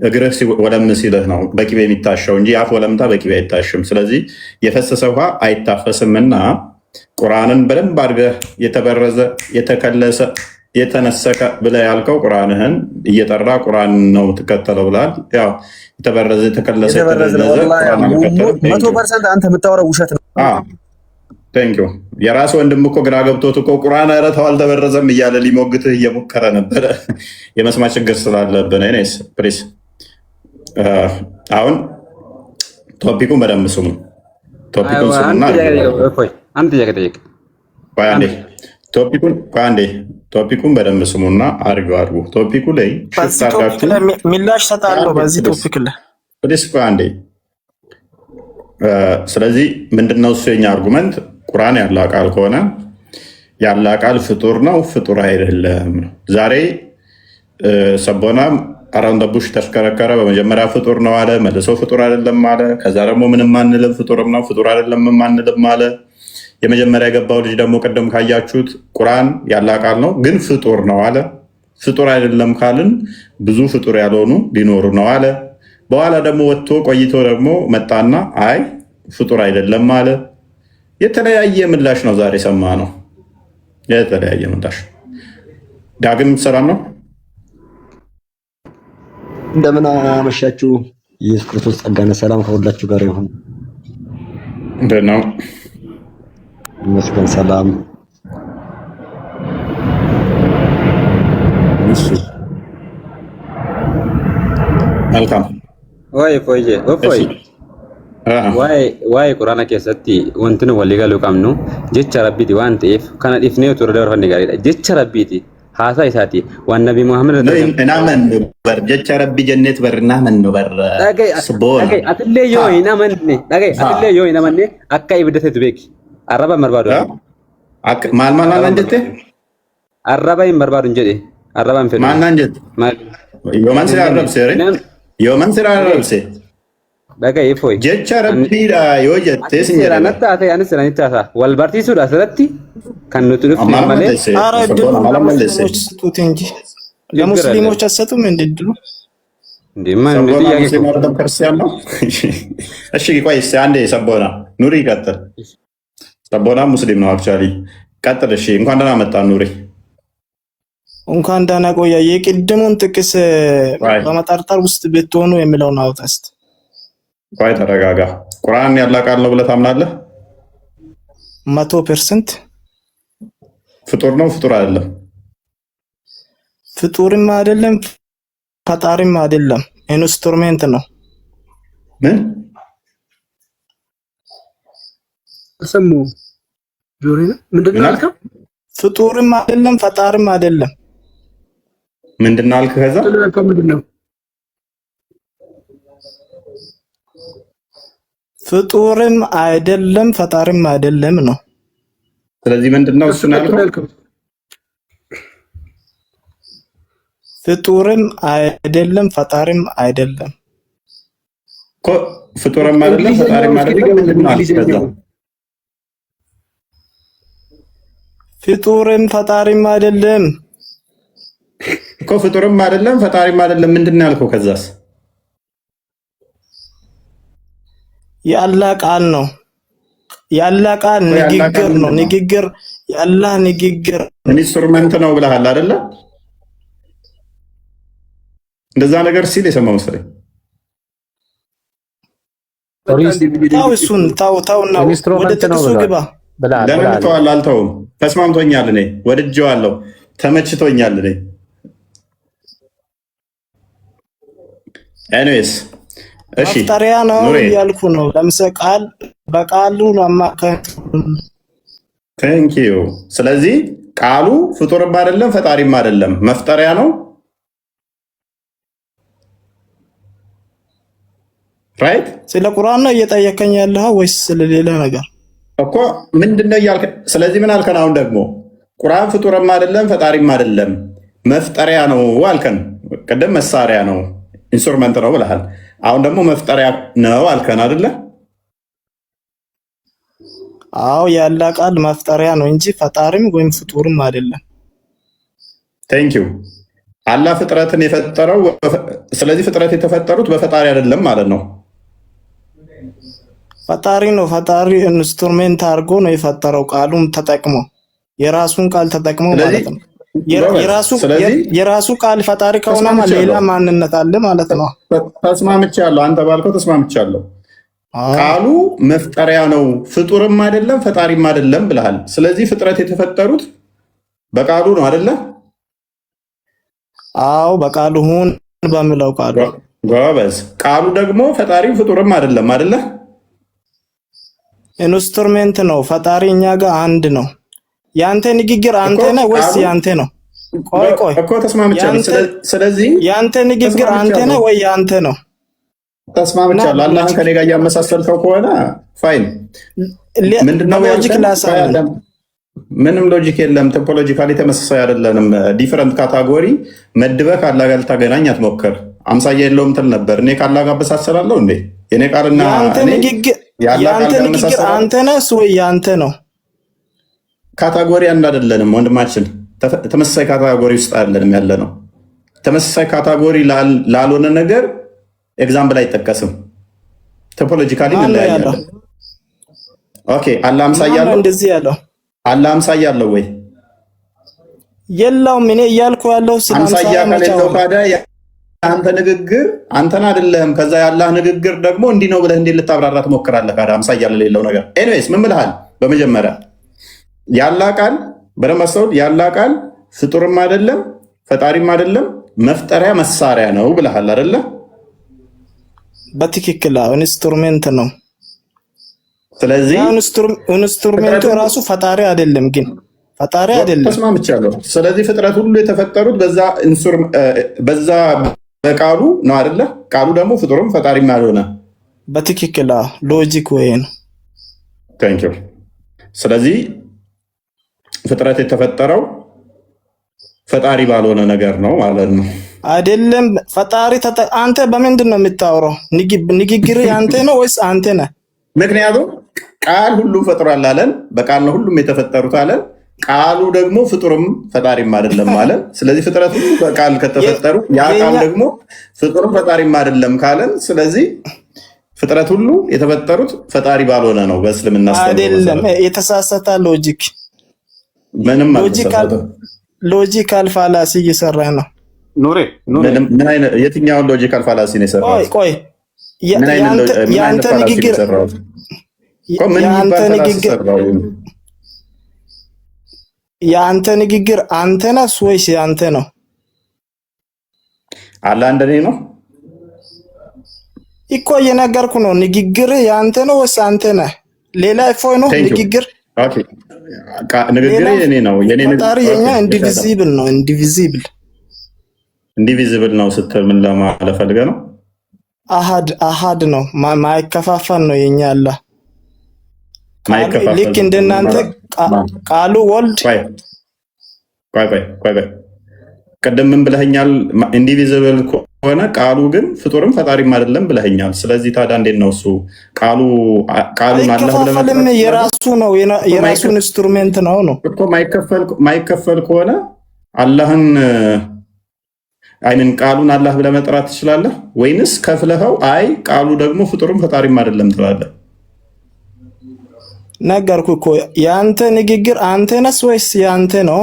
S1: እግርህ ወለም ሲልህ ነው በቅቤ የሚታሸው እንጂ የአፍ ወለምታ በቅቤ አይታሽም። ስለዚህ የፈሰሰ ውሃ አይታፈስምና ቁርአንን በደንብ አድርገህ የተበረዘ የተከለሰ የተነሰከ ብለህ ያልከው ቁርአንህን እየጠራ ቁርአን ነው ትከተለው ብላል። ያው የተበረዘ የተከለሰ የተደለዘ
S10: 100% አንተ የምታወራው ውሸት ነው።
S1: ቴንኪው። የራስ ወንድም እኮ ግራ ገብቶት እኮ ቁርአን ኧረ ተው አልተበረዘም እያለ ሊሞግትህ እየሞከረ ነበረ። የመስማት ችግር ስላለብን ኔስ ፕሊስ። አሁን ቶፒኩን በደንብ ስሙ። ቶፒኩን ስሙና
S8: አንድ ጥያቄ ጠይቅ።
S1: ቶፒኩን በደንብ ስሙና አድርጉ። ቶፒኩ ላይ
S9: ሚላሽ ሰጣለሁ በዚህ ቶፒክ ላይ
S1: አንዴ። ስለዚህ ምንድነው እሱ የኛ አርጉመንት? ቁርአን ያለ ቃል ከሆነ ያለ ቃል ፍጡር ነው ፍጡር አይደለም። ዛሬ ሰቦናም አራውንድ ቡሽ ተሽከረከረ። በመጀመሪያ ፍጡር ነው አለ፣ መልሶ ፍጡር አይደለም አለ። ከዛ ደግሞ ምንም አንልም ፍጡርም ነው ፍጡር አይደለም አንልም አለ። የመጀመሪያ የገባው ልጅ ደግሞ ቅድም ካያችሁት ቁርአን ያለ ቃል ነው ግን ፍጡር ነው አለ። ፍጡር አይደለም ካልን ብዙ ፍጡር ያልሆኑ ሊኖሩ ነው አለ። በኋላ ደግሞ ወጥቶ ቆይቶ ደግሞ መጣና አይ ፍጡር አይደለም አለ። የተለያየ ምላሽ ነው ዛሬ ሰማ ነው። የተለያየ ምላሽ። ዳግም ሰላም ነው።
S11: እንደምን አመሻችሁ። ኢየሱስ ክርስቶስ ጸጋና ሰላም ከሁላችሁ ጋር ይሁን።
S1: እንደት ነው?
S11: ይመስገን ሰላም። እሺ
S1: መልካም።
S8: waa'ee quraana keessatti wanti nu walii galuu qabnu jecha rabbiiti waan ta'eef kana dhiifnee utuu irra dabarfanne gaariidha. Jecha rabbiiti haasaa isaati waan nabii Muhammad
S1: jecha rabbii jenneet barnaa mannu barra
S8: atillee yoo hin amanne akka ibidda ta'etu beeki. Arraba hin barbaadu.
S1: maal jette?
S8: Arraba hin barbaadu hin jedhe. Arraba hin fedhu.
S1: Maal naan jette? Yooman sira arrabse.
S8: Dhagaye foyi.
S1: Jecha rabbiidha yoo jettee sin
S8: jedha. Natti haasa'e anis siranitti haasa'a. Wal barsiisuudha asirratti kan nuti dhufne malee.
S9: ለሙስሊሞች አሰጡም እንድድሉ
S1: ክርስቲያን ነው። እሺ ቆይ እስኪ አንዴ ሰቦና ኑሪ ቀጥል። ሰቦና ሙስሊም ነው አክቹዋሊ። ቀጥል። እሺ እንኳን ደህና መጣ ኑሪ።
S9: እንኳን ደህና ቆያ። የቅድሙን ጥቅስ በመጠርጠር ውስጥ ብትሆኑ የሚለውን አውጣ እስኪ።
S1: ቆይ ተረጋጋ። ቁርአን ያለ ቃል ነው ብለህ ታምናለህ?
S9: 100%
S1: ፍጡር ነው ፍጡር አይደለም?
S9: ፍጡርም አይደለም ፈጣሪም አይደለም፣ ኢንስትሩሜንት ነው።
S1: ምን
S3: ሰሙ ጆሪ ምንድነው አልከው?
S9: ፍጡርም አይደለም ፈጣሪም አይደለም።
S1: ምንድነው አልከ? ከዛ
S3: ምንድነው?
S9: ፍጡርም አይደለም ፈጣሪም አይደለም ነው።
S1: ስለዚህ ምንድነው እሱ ያልከው?
S9: ፍጡርም አይደለም ፈጣሪም አይደለም
S1: እኮ። ፍጡርም አይደለም ፈጣሪም አይደለም።
S9: ፍጡርም ፈጣሪም አይደለም
S1: እኮ። ፍጡርም አይደለም ፈጣሪም አይደለም ምንድነው ያልከው? ከዛስ
S9: የአላህ ቃል ነው። የአላህ ቃል ንግግር ነው። ንግግር የአላህ ንግግር
S1: ኢንስትሩመንት ነው ብለሃል አይደለ? እንደዛ ነገር ሲል የሰማው መሰለኝ።
S9: ታው እሱን ታውና ወደ ጥቅሱ ግባ።
S1: ለምን ተዋል? አልተውም። ተስማምቶኛል። እኔ ወድጄዋለሁ። ተመችቶኛል። እኔ ኤኒዌይስ እሺ
S9: መፍጠሪያ ነው ያልኩ ነው። ለምሳሌ ቃል በቃሉ ለማከን
S1: ቴንክ ዩ። ስለዚህ ቃሉ ፍጡርም አይደለም ፈጣሪም አይደለም መፍጠሪያ ነው። ራይት።
S9: ስለ ቁርአን ነው እየጠየቀኝ ያለው ወይስ ስለ ሌላ ነገር
S1: እኮ? ምንድነው እያልከ? ስለዚህ ምን አልከን? አሁን ደግሞ ቁርአን ፍጡርም አይደለም ፈጣሪም አይደለም መፍጠሪያ ነው አልከን። ቅድም መሳሪያ ነው ኢንስትሩመንት ነው ብለሃል። አሁን ደግሞ መፍጠሪያ ነው አልከን አይደለ?
S9: አዎ ያላ ቃል መፍጠሪያ ነው እንጂ ፈጣሪም ወይም ፍጡርም አይደለም።
S1: ቴንክ ዩ። አላህ ፍጥረትን የፈጠረው ስለዚህ ፍጥረት የተፈጠሩት በፈጣሪ አይደለም ማለት ነው።
S9: ፈጣሪ ነው። ፈጣሪ ኢንስትሩሜንት አድርጎ ነው የፈጠረው ቃሉን ተጠቅሞ የራሱን ቃል ተጠቅሞ ማለት ነው። የራሱ ቃል ፈጣሪ ከሆነ ሌላ ማንነት አለ ማለት ነው።
S1: ተስማምቻለሁ። አንተ ባልከው ተስማምቻለሁ። ቃሉ መፍጠሪያ ነው፣ ፍጡርም አይደለም ፈጣሪም አይደለም ብለሃል። ስለዚህ ፍጥረት የተፈጠሩት በቃሉ ነው አይደለ?
S9: አዎ በቃሉ ሁን በሚለው ቃሉ።
S1: ጎበዝ። ቃሉ ደግሞ ፈጣሪም ፍጡርም አይደለም አይደለ?
S9: ኢንስትሩሜንት ነው። ፈጣሪ እኛ ጋር አንድ ነው። ያንተ ንግግር አንተ ነህ ወይስ ያንተ ነው? ቆይ
S1: እኮ ተስማምቻለሁ። ስለዚህ
S9: ያንተ ንግግር አንተ ነህ ወይ ያንተ ነው?
S1: ተስማምቻለሁ። አላህን ከኔ ጋር እያመሳሰልከው ከሆነ ፋይን። ምንድነው ሎጂክ ላሳየን? ምንም ሎጂክ የለም። ቶፖሎጂካሊ ተመሳሳይ አይደለንም። ዲፈረንት ካታጎሪ መድበህ ካላህ ጋር ልታገናኝ አትሞክር። አምሳያ የለውም ትል ነበር። እኔ ካላህ ጋር አበሳሰላለሁ እንዴ? የኔ ቃልና
S9: ያንተ ንግግር አንተ ነህ ወይ ያንተ ነው?
S1: ካታጎሪ አንድ አይደለንም ወንድማችን። ተመሳሳይ ካታጎሪ ውስጥ አይደለንም ያለ ነው። ተመሳሳይ ካታጎሪ ላልሆነ ነገር ኤግዛምፕል አይጠቀስም። ቶፖሎጂካሊ እንለያያለን። ኦኬ አላህ አምሳያ አለው?
S9: እንደዚህ ያለው
S1: አላህ አምሳያ አለው ወይ?
S9: የለውም። እኔ እያልኩ ያለው
S1: አምሳያ ከሌለው ታዲያ አንተ ንግግር አንተን አይደለም። ከዛ ያላህ ንግግር ደግሞ እንዲህ ነው ብለህ እንዴት ልታብራራ ትሞክራለህ? ታዲያ አምሳያ ለሌለው ነገር ኤኒዌይስ ምን ብለሃል? በመጀመሪያ ያላህ ቃል በደንብ አስተውል። ያላህ ቃል ፍጡርም አይደለም ፈጣሪም አይደለም መፍጠሪያ መሳሪያ ነው ብለሃል አይደለ?
S9: በትክክል ኢንስትሩሜንት ነው።
S1: ስለዚህ
S9: ኢንስትሩሜንቱ ራሱ ፈጣሪ አይደለም፣ ግን ፈጣሪ አይደለም።
S1: ተስማምቻለሁ። ስለዚህ ፍጥረት ሁሉ የተፈጠሩት በዛ በቃሉ ነው አይደለ? ቃሉ ደግሞ ፍጡርም ፈጣሪም ያልሆነ
S9: በትክክል ሎጂክ ወይ ነው።
S1: ታንክ ዩ። ስለዚህ ፍጥረት የተፈጠረው ፈጣሪ ባልሆነ ነገር ነው ማለት ነው
S9: አይደለም? ፈጣሪ አንተ በምንድን ነው የምታወራው? ንግግር አንተ ነው ወይስ አንተ ነህ?
S1: ምክንያቱም ቃል ሁሉ ፈጥሯል አለን። በቃል ነው ሁሉም የተፈጠሩት አለን። ቃሉ ደግሞ ፍጡርም ፈጣሪም አይደለም አለን። ስለዚህ ፍጥረት ሁሉ በቃል ከተፈጠሩ ያ ቃል ደግሞ ፍጡርም ፈጣሪም አይደለም ካለን፣ ስለዚህ ፍጥረት ሁሉ የተፈጠሩት ፈጣሪ ባልሆነ ነው በእስልምና
S9: አይደለም። የተሳሳተ ሎጂክ
S1: ምንም
S9: ሎጂካል ፋላሲ እየሰራ ነው።
S1: ምን አይነት የትኛውን ሎጂካል ፋላሲ ነው የሰራው?
S9: ቆይ ያንተ ንግግር የአንተ ንግግር አንተ ነህ ወይስ ያንተ ነው?
S1: አላህ እንደኔ ነው
S9: እኮ እየነገርኩ ነው። ንግግር ያንተ ነው ወይስ አንተ ነህ? ሌላ እፎይ ነው ንግግር።
S1: ኦኬ ንግግር የኔ ነው። የኔ
S9: ፈጣሪ የኛ ኢንዲቪዚብል ነው። ኢንዲቪዚብል ነው ስትል ምን ለማለት ፈልገህ ነው? አሃድ ነው። ማይከፋፈል ነው የኛ አላህ። ልክ እንደናንተ ቃሉ ወልድ
S1: ቆይ ቅድም ምን ብለኸኛል? ኢንዲቪዚብል ከሆነ ቃሉ ግን ፍጡርም ፈጣሪም አይደለም ብለኸኛል። ስለዚህ ታዲያ እንዴት ነው እሱ ቃሉን አላህ
S9: ብለህ የራሱ ነው የራሱ ኢንስትሩሜንት ነው
S1: እኮ ማይከፈል ከሆነ አላህን አይንን ቃሉን አላህ ብለህ መጥራት ትችላለህ ወይንስ ከፍለኸው አይ ቃሉ ደግሞ ፍጡርም ፈጣሪም አይደለም ትላለህ?
S9: ነገርኩ እኮ ያንተ ንግግር አንተ ነህ ወይስ ያንተ ነው?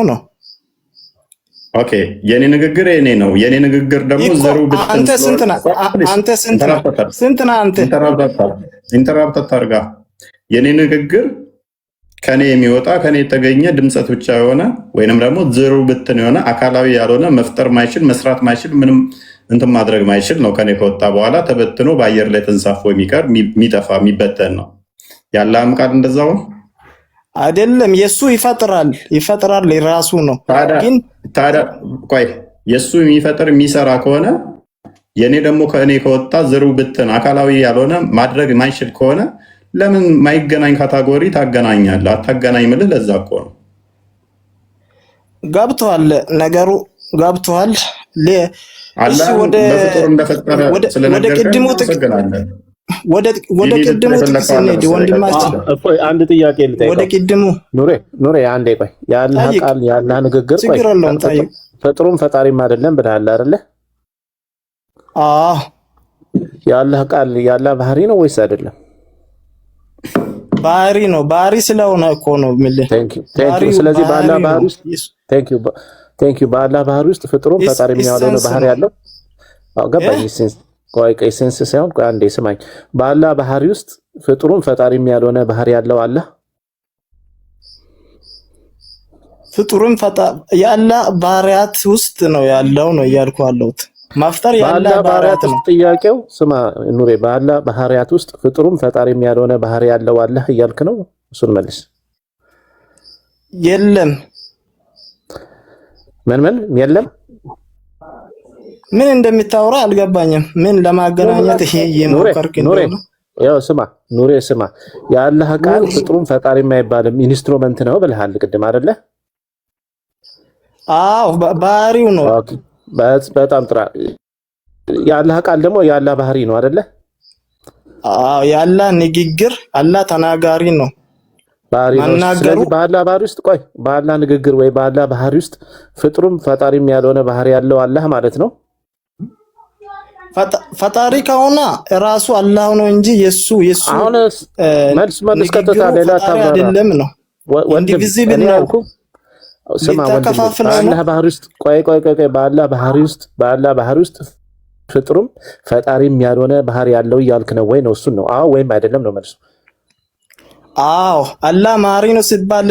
S1: ኦኬ የኔ ንግግር የኔ ነው። የኔ ንግግር ደግሞ ዘሩ
S9: አንተ ስንት ነህ? አንተ
S1: ኢንተራፕት አታርጋ። የኔ ንግግር ከኔ የሚወጣ ከኔ የተገኘ ድምፀት ብቻ የሆነ ወይንም ደግሞ ዘሩ ብትን የሆነ አካላዊ ያልሆነ መፍጠር ማይችል መስራት ማይችል ምንም እንትን ማድረግ ማይችል ነው። ከኔ ከወጣ በኋላ ተበትኖ በአየር ላይ ተንሳፎ የሚቀር የሚጠፋ የሚበተን ነው። ያላህም ቃል እንደዛው
S9: አይደለም። የሱ ይፈጥራል የራሱ ነው። ግን
S1: ታዲያ ቆይ የሱ የሚፈጥር የሚሰራ ከሆነ የኔ ደግሞ ከእኔ ከወጣ ዘሩ ብትን አካላዊ ያልሆነ ማድረግ ማይችል ከሆነ ለምን ማይገናኝ ካታጎሪ ታገናኛለህ? አታገናኝ ምልህ ለዛ እኮ ነው።
S9: ገብቶሃል ነገሩ? ገብቶሃል?
S1: አላህ በፍጡር እንደፈጠረ ስለነገርከን
S9: ወደ ቅድሙ ጥቅስ እንሂድ ወንድማችን።
S6: እፎይ አንድ ጥያቄ ልጠይቀው።
S9: ወደ ቅድሙ
S6: ኑሬ አንዴ ቆይ። የአላህ ቃል የአላህ ንግግር ቆይ ፈጥሩም ፈጣሪም አይደለም ብለሃል አይደለ?
S9: አዎ
S6: የአላህ ቃል የአላህ ባህሪ ነው ወይስ አይደለም?
S9: ባህሪ ነው። ባህሪ ስለሆነ እኮ ነው የሚልህ።
S6: ቴንክ ዩ። ስለዚህ በአላህ ባህሪ ውስጥ ቴንክ ዩ በአላህ ባህሪ ውስጥ ፍጥሩም ፈጣሪም ያለው ባህሪ ያለው ገባኝ። ቆይ ሴንስ ሳይሆን ቆይ አንዴ ስማኝ። በአላህ ባህሪ ውስጥ ፍጥሩም ፈጣሪም ያልሆነ ባህሪ ያለው አለ?
S9: ፍጥሩም የአላህ ባህሪያት ውስጥ ነው ያለው ነው እያልኩ አለሁት። ማፍጠር የአላህ ባህሪያት ነው።
S6: ጥያቄው ስማ ኑሬ፣ በአላህ ባህሪያት ውስጥ ፍጥሩም ፈጣሪም ያልሆነ ባህሪ ያለው አለ እያልክ ነው? እሱን መልስ።
S9: የለም።
S6: ምን የለም?
S9: ምን እንደምታወራ አልገባኝም። ምን ለማገናኘት ይሄ የሞከርክ ነው?
S6: ያው ስማ ኑሬ ስማ፣ የአላህ ቃል ፍጥሩም ፈጣሪም አይባልም ኢንስትሩመንት ነው ብለሃል ቅድም አይደለ?
S9: አዎ ባህሪው ነው።
S6: በጣም ጥራ። የአላህ ቃል ደግሞ የአላህ ባህሪ ነው አይደለ?
S9: አዎ የአላህ ንግግር አላህ ተናጋሪ ነው
S6: ባህሪ ነው። ስለዚህ በአላህ ባህሪ ውስጥ ቆይ በአላህ ንግግር ወይ በአላህ ባህሪ ውስጥ ፍጥሩም ፈጣሪም ያልሆነ ባህሪ ያለው አላህ ማለት ነው።
S9: ፈጣሪ ከሆነ ራሱ አላህ ነው እንጂ የሱ
S6: አሁን መልስ ቀጥታ ሌላ ታባራ
S9: አይደለም ነው። ኢንዲቪዚብል ነው።
S6: ስማ በአላህ ባህሪ ውስጥ ቆይ በአላህ ባህሪ ውስጥ ፍጥሩም ፈጣሪም ያልሆነ ባህሪ ያለው እያልክ ነው ወይ ነው? እሱን ነው አዎ ወይም አይደለም ነው መልሱ።
S9: አዎ አላህ መሀሪ ነው ሲባል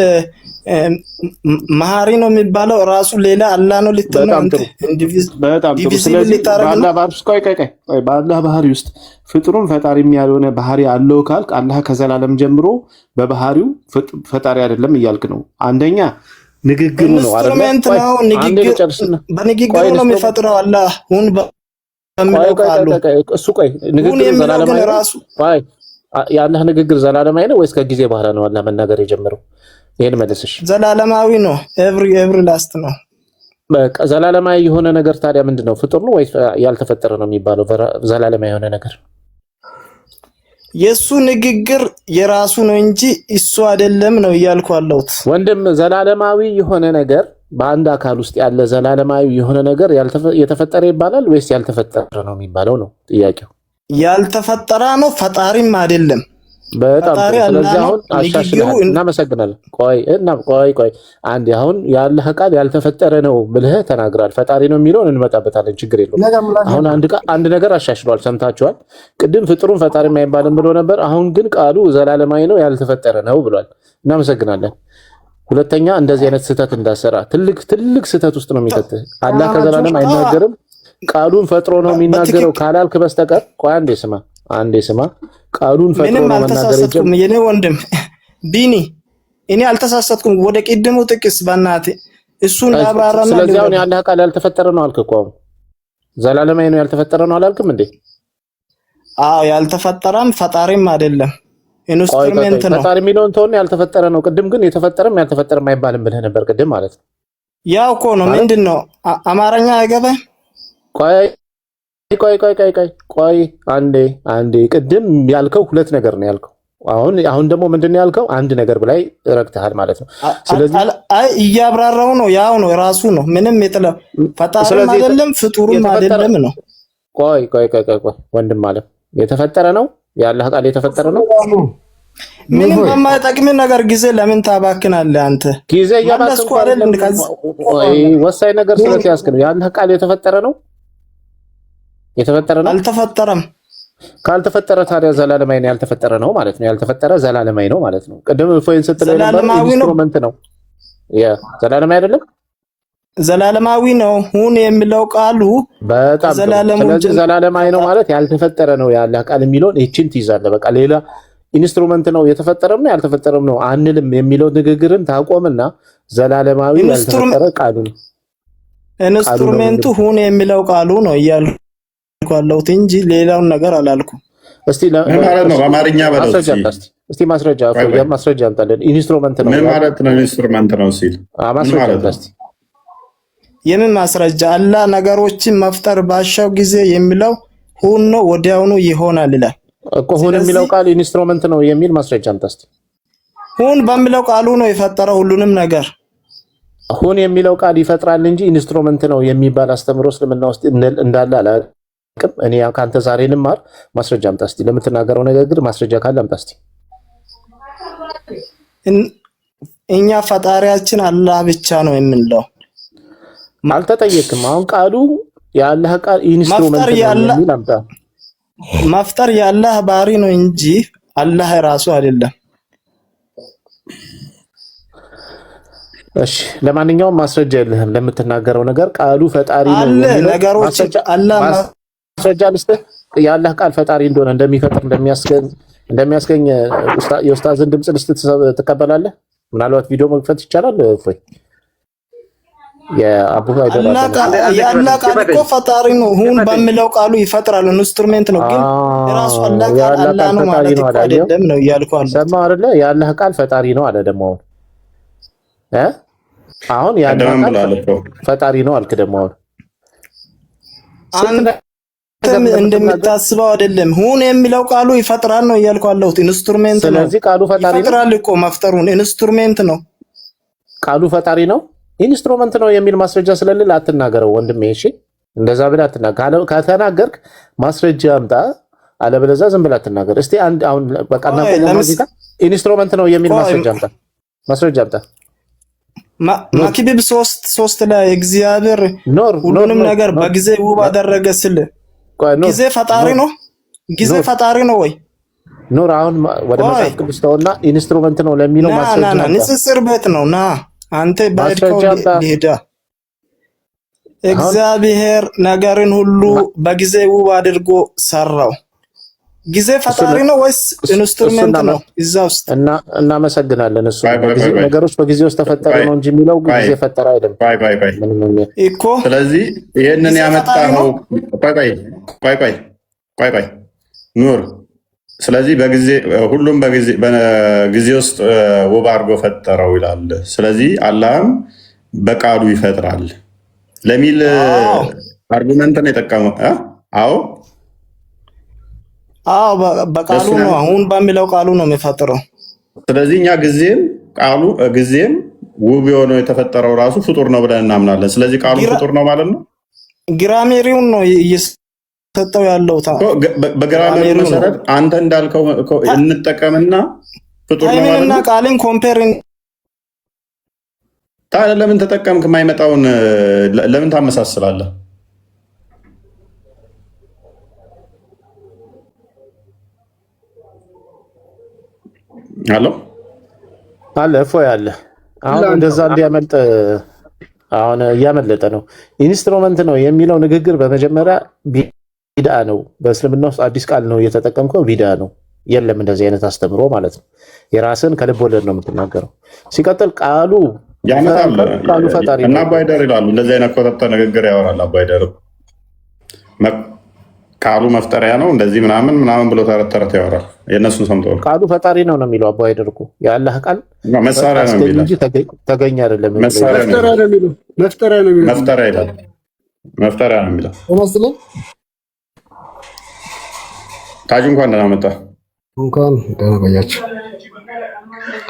S9: መሀሪ ነው የሚባለው ራሱ ሌላ አላህ ነው ልትነው።
S6: በጣም ጥሩ። ስለዚህ በአላህ ባህሪ ውስጥ ፍጥሩም ፈጣሪም ያልሆነ ባህሪ አለው ካልክ አላህ ከዘላለም ጀምሮ በባህሪው ፈጣሪ አይደለም እያልክ ነው። አንደኛ ንግግሩ ነው አይደል?
S9: በንግግሩ ነው የሚፈጥረው አላህ ሁን በሚለው ቃሉ።
S6: እሱ ቆይ ንግግሩ ዘላለማዊ ራሱ የአላህ ንግግር ዘላለማዊ ነው ወይስ ከጊዜ በኋላ ነው አላህ መናገር የጀመረው? ይሄን መልስሽ።
S9: ዘላለማዊ ነው። ኤቭሪ ላስት ነው።
S6: በቃ ዘላለማዊ የሆነ ነገር ታዲያ ምንድነው? ፍጡር ነው ወይስ ያልተፈጠረ ነው የሚባለው? ዘላለማዊ የሆነ ነገር
S9: የሱ ንግግር የራሱ ነው እንጂ እሱ አይደለም ነው እያልኩ አለሁት
S6: ወንድም። ዘላለማዊ የሆነ ነገር በአንድ አካል ውስጥ ያለ ዘላለማዊ የሆነ ነገር የተፈጠረ ይባላል ወይስ ያልተፈጠረ ነው የሚባለው ነው ጥያቄው።
S9: ያልተፈጠረ ነው ፈጣሪም አይደለም።
S6: በጣም ስለዚህ አሁን አሻሽለናል። እናመሰግናለን። ቆይ አንዴ አሁን የአላህ ቃል ያልተፈጠረ ነው ብለህ ተናግራል። ፈጣሪ ነው የሚለውን እንመጣበታለን፣ ችግር የለውም። አሁን አንድ ነገር አሻሽሏል፣ ሰምታችኋል። ቅድም ፍጥሩን ፈጣሪም አይባልም ብሎ ነበር። አሁን ግን ቃሉ ዘላለማዊ ነው ያልተፈጠረ ነው ብሏል። እናመሰግናለን። ሁለተኛ እንደዚህ አይነት ስህተት እንዳሰራ ትልቅ ስህተት ውስጥ ነው የሚከትህ። አላህ ከዘላለም አይናገርም ቃሉን ፈጥሮ ነው የሚናገረው ካላልክ በስተቀር ቆይ አንዴ ስማ ቃሉን ፈጥሮ ነው መናገር ይጀምራል።
S9: የኔ ወንድም ቢኒ እኔ አልተሳሳትኩም። ወደ ቅድሙ ጥቅስ በእናቴ እሱን አባራና
S6: ስለዚህ አሁን የአላህ ቃል ያልተፈጠረ ነው አልክ እኮ ዘላለማዊ ነው ያልተፈጠረ ነው አላልክም እንዴ?
S9: አዎ ያልተፈጠረም ፈጣሪም አይደለም ኢንስትሩሜንት ነው።
S6: ፈጣሪ የሚለውን ተወው፣ ያልተፈጠረ ነው። ቅድም ግን የተፈጠረም ያልተፈጠረም አይባልም ብለህ ነበር ቅድም ማለት ነው።
S9: ያው እኮ ነው። ምንድነው አማርኛ አይገባም?
S6: ቆይ አንዴ ቅድም ያልከው ሁለት ነገር ነው ያልከው። አሁን ደግሞ ምንድነው ያልከው? አንድ ነገር ብላይ ረክተሃል ማለት ነው። ስለዚህ
S9: እያብራራው ነው። ያው ነው ራሱ ነው። ምንም ፈጣሪም አይደለም ፍጡሩም አይደለም ነው።
S6: ቆይ ወንድም ማለት የተፈጠረ ነው የአላህ ቃል የተፈጠረ ነው።
S9: ምንም በማይጠቅም ነገር ጊዜ ለምን ታባክናለህ አንተ?
S6: ጊዜ እያባከንኩ አይደለም። ወሳኝ ነገር ስለተያዝክ ነው። የአላህ ቃል የተፈጠረ ነው
S9: አልተፈጠረም።
S6: ካልተፈጠረ ታዲያ ዘላለማዊ ነው ያልተፈጠረ ነው ማለት ነው። ያልተፈጠረ ዘላለማዊ ነው ማለት ነው። ቅድም ፎይን ስትል ነበር ኢንስትሩመንት ነው። ዘላለማዊ አይደለም
S9: ዘላለማዊ ነው ሁን የሚለው ቃሉ
S6: በጣም ስለዚህ ዘላለማዊ ነው ማለት ያልተፈጠረ ነው የአላህ ቃል የሚለውን እቺን ትይዛለህ። በቃ ሌላ ኢንስትሩመንት ነው የተፈጠረም ነው ያልተፈጠረም ነው አንልም የሚለው ንግግርን ታቆምና ዘላለማዊ ያልተፈጠረ ቃሉ ነው
S9: ኢንስትሩሜንቱ ሁን የሚለው ቃሉ ነው እያልኩ አለሁት እንጂ ሌላውን ነገር አላልኩም።
S6: እስቲ ለማለት ነው በአማርኛ በለው እስቲ ማስረጃ አምጣልን። ኢንስትሩመንት ነው
S1: ምን ማለት ነው? ኢንስትሩሜንት ነው ሲል
S6: ማስረጃ እስቲ
S9: የምን ማስረጃ? አላህ ነገሮችን መፍጠር ባሻው ጊዜ የሚለው ሁን ነው ወዲያውኑ ይሆናል ይላል።
S6: እኮ ሁን የሚለው ቃል ኢንስትሩመንት ነው የሚል ማስረጃ አምጣ እስቲ።
S9: ሁን በሚለው ቃሉ ነው የፈጠረው ሁሉንም ነገር።
S6: ሁን የሚለው ቃል ይፈጥራል እንጂ ኢንስትሩመንት ነው የሚባል አስተምሮ እስልምና ውስጥ እንዳለ አላውቅም። እኔ ካንተ ዛሬ ልማር። ማስረጃ አምጣ እስቲ። ለምትናገረው ንግግር ማስረጃ ካለ አምጣ እስቲ።
S9: እኛ ፈጣሪያችን አላህ ብቻ ነው የምንለው።
S6: አልተጠየቅም። አሁን ቃሉ የአላህ ቃል ኢንስትሩመንት ነው የሚል አምጣ።
S9: መፍጠር የአላህ ባህሪ ነው እንጂ አላህ ራሱ አይደለም።
S6: እሺ ለማንኛውም ማስረጃ የለህም ለምትናገረው ነገር። ቃሉ ፈጣሪ ነው የሚል
S9: ነገሮች አላህ
S6: ማስረጃ ልስጥህ። የአላህ ቃል ፈጣሪ እንደሆነ እንደሚፈጥር እንደሚያስገኝ የኡስታዝን ድምጽ ልስጥ ትቀበላለህ? ምናልባት ቪዲዮ መክፈት ይቻላል? እፎይ የአቡ
S9: የአላህ ቃል እኮ ፈጣሪ ነው። ሁን በሚለው ቃሉ ይፈጥራል። ኢንስትሩሜንት ነው ግን የራሱ አላህ ነው ማለት እኮ አይደለም ነው እያልኩ አለ።
S6: ሰማህ አይደለ? የአላህ ቃል ፈጣሪ ነው አለ። ደግሞ አሁን የአላህ ቃል ፈጣሪ ነው አልክ። ደግሞ
S9: አንተ እንደምታስበው አይደለም። ሁን የሚለው ቃሉ ይፈጥራል ነው እያልኩ አለሁት። ኢንስትሩሜንት ነው።
S6: ስለዚህ ቃሉ ፈጣሪ ነው።
S9: ይፈጥራል እኮ መፍጠሩን ኢንስትሩሜንት ነው።
S6: ቃሉ ፈጣሪ ነው ኢንስትሩመንት ነው የሚል ማስረጃ ስለሌለ አትናገረው ወንድሜ። እሺ እንደዛ ብለህ አትናገር። ከተናገርክ ማስረጃ አምጣ፣ አለበለዚያ ዝም ብለህ አትናገር። እስቲ አንድ አሁን በቃ እናቆምና ኢንስትሩመንት ነው የሚል ማስረጃ አምጣ። ማስረጃ አምጣ።
S9: መክብብ 3 ላይ እግዚአብሔር ሁሉንም ነገር በጊዜ ውብ አደረገ ስል ጊዜ ፈጣሪ ነው። ጊዜ ፈጣሪ ነው ወይ?
S6: ኑር አሁን ወደ መጽሐፍ ቅዱስ ተውና ኢንስትሩመንት ነው ለሚለው ማስረጃ አምጣ።
S9: ንጽጽር ቤት ነው ና አንተ ባድከው ሊሄዳ እግዚአብሔር ነገርን ሁሉ በጊዜ ውብ አድርጎ ሰራው። ጊዜ ፈጣሪ ነው ወይስ ኢንስትሩሜንት ነው? እዛ ውስጥ
S6: እናመሰግናለን። እሱ ነገሮች በጊዜ ውስጥ ተፈጠረ ነው እንጂ የሚለው ጊዜ ፈጠረ አይደለም
S9: እኮ።
S1: ስለዚህ ይሄንን ያመጣው ቆይ ኑር። ስለዚህ በጊዜ ሁሉም በጊዜ ውስጥ ውብ አድርጎ ፈጠረው ይላል። ስለዚህ አላህም በቃሉ ይፈጥራል ለሚል አርጉመንት ነው የጠቀመው።
S9: አዎ በቃሉ ነው። አሁን በሚለው ቃሉ ነው የሚፈጥረው።
S1: ስለዚህ እኛ ጊዜም ውብ የሆነው የተፈጠረው ራሱ ፍጡር ነው ብለን እናምናለን። ስለዚህ ቃሉ ፍጡር ነው ማለት ነው።
S9: ግራሜሪውን ነው ሰጠው ያለው
S1: በግራሜሩ መሰረት አንተ እንዳልከው እንጠቀምና ፍጡር ነው ማለት ነው።
S9: ቃልን ኮምፔሪንግ
S1: ታዲያ ለምን ተጠቀምክ? የማይመጣውን ለምን ታመሳስላለህ?
S6: አለ እፎይ አለ። አሁን እንደዛ እንዲያመልጥ አሁን እያመለጠ ነው። ኢንስትሩመንት ነው የሚለው ንግግር በመጀመሪያ ቢድአ ነው። በእስልምና ውስጥ አዲስ ቃል ነው እየተጠቀምከው፣ ቢድአ ነው። የለም እንደዚህ አይነት አስተምሮ ማለት ነው። የራስን ከልብ ወለድ ነው የምትናገረው። ሲቀጥል ቃሉ ፈጣሪ
S1: እና አባይደር ይላሉ። እንደዚህ አይነት ኮተተ ንግግር ያወራል አባይደር። ቃሉ መፍጠሪያ ነው እንደዚህ ምናምን ብሎ ተረት ያወራል። የእነሱን ሰምቶ
S6: ቃሉ ፈጣሪ ነው የሚለው አባይደር እኮ የአላህ ቃል
S1: መሳሪያ ነው የሚለው እንጂ
S6: ተገኘ አይደለም።
S3: መፍጠሪያ ነው የሚለው
S1: መፍጠሪያ ነው የሚለው ታጁ እንኳን ደህና መጣ።
S3: እንኳን ደህና ቆያችሁ።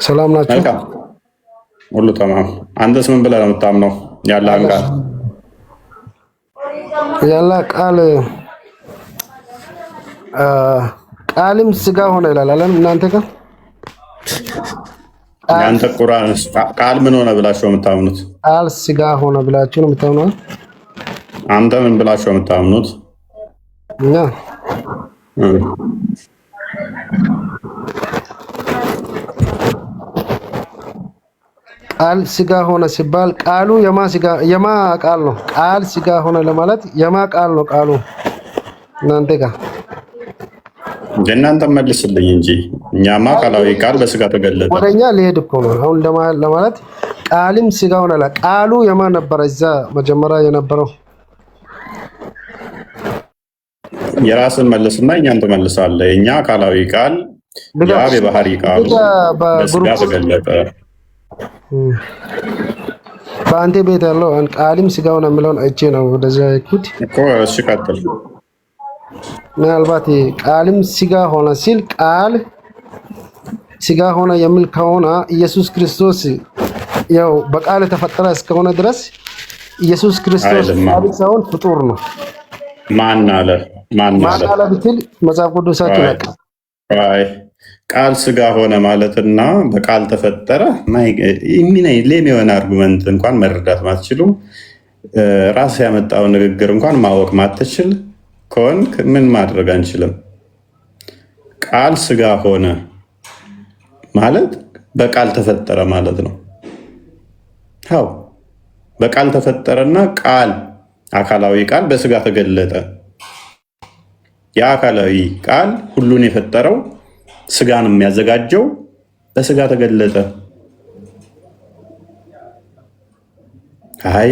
S3: ሰላም ናችሁ?
S1: ሁሉ ተማም። አንተስ ምን ብለህ ነው የምታምነው? የአላህን ቃል
S3: የአላህ ቃል ቃልም ስጋ ሆነ ይላል አለም። እናንተ ጋር
S1: እናንተ ቁርአን ቃል ምን ሆነ ብላችሁ ነው የምታምኑት?
S3: ቃል ስጋ ሆነ ብላችሁ ነው የምታምኑት?
S1: አንተ ምን ብላችሁ ነው የምታምኑት?
S3: እኛ ቃል ስጋ ሆነ ሲባል ቃሉ የማ ቃል ነው? ቃል ስጋ ሆነ ለማለት የማ ቃል ነው? ቃሉ እናንተ ጋር
S1: እናንተ መልስልኝ እንጂ እኛማ ቃላዊ ቃል በስጋ ተገለጠ።
S3: ወደኛ ሊሄድ እኮ ነው አሁን ለማለት ቃልም ስጋ ሆነ። ቃሉ የማ ነበረ? እዛ መጀመሪያ የነበረው
S1: የራስን መልስና እኛን ትመልሳለህ። እኛ ቃላዊ ቃል የአብ የባህሪ ቃሉ በስጋ ተገለጠ።
S3: በአንተ ቤት ያለው ቃልም ስጋ ሆነ የሚለውን አይቼ ነው ወደዛ ይኩት
S1: እኮ። እሺ ቀጥል።
S3: ምናልባት ቃልም ስጋ ሆነ ሲል ቃል ስጋ ሆነ የሚል ከሆነ ኢየሱስ ክርስቶስ ያው በቃል ተፈጠረ እስከሆነ ድረስ ኢየሱስ ክርስቶስ ቃል ሳይሆን ፍጡር ነው።
S1: ማን አለ
S3: ብትል መጽሐፍ ቅዱሳችን ያውቃል።
S1: ቃል ስጋ ሆነ ማለትና በቃል ተፈጠረ ሌም የሆነ አርጉመንት እንኳን መረዳት ማትችሉ ራስ ያመጣው ንግግር እንኳን ማወቅ ማትችል ከሆንክ ምን ማድረግ አንችልም። ቃል ስጋ ሆነ ማለት በቃል ተፈጠረ ማለት ነው። አዎ በቃል ተፈጠረና ቃል አካላዊ ቃል በስጋ ተገለጠ። የአካላዊ ቃል ሁሉን የፈጠረው ስጋን የሚያዘጋጀው በስጋ ተገለጠ። አይ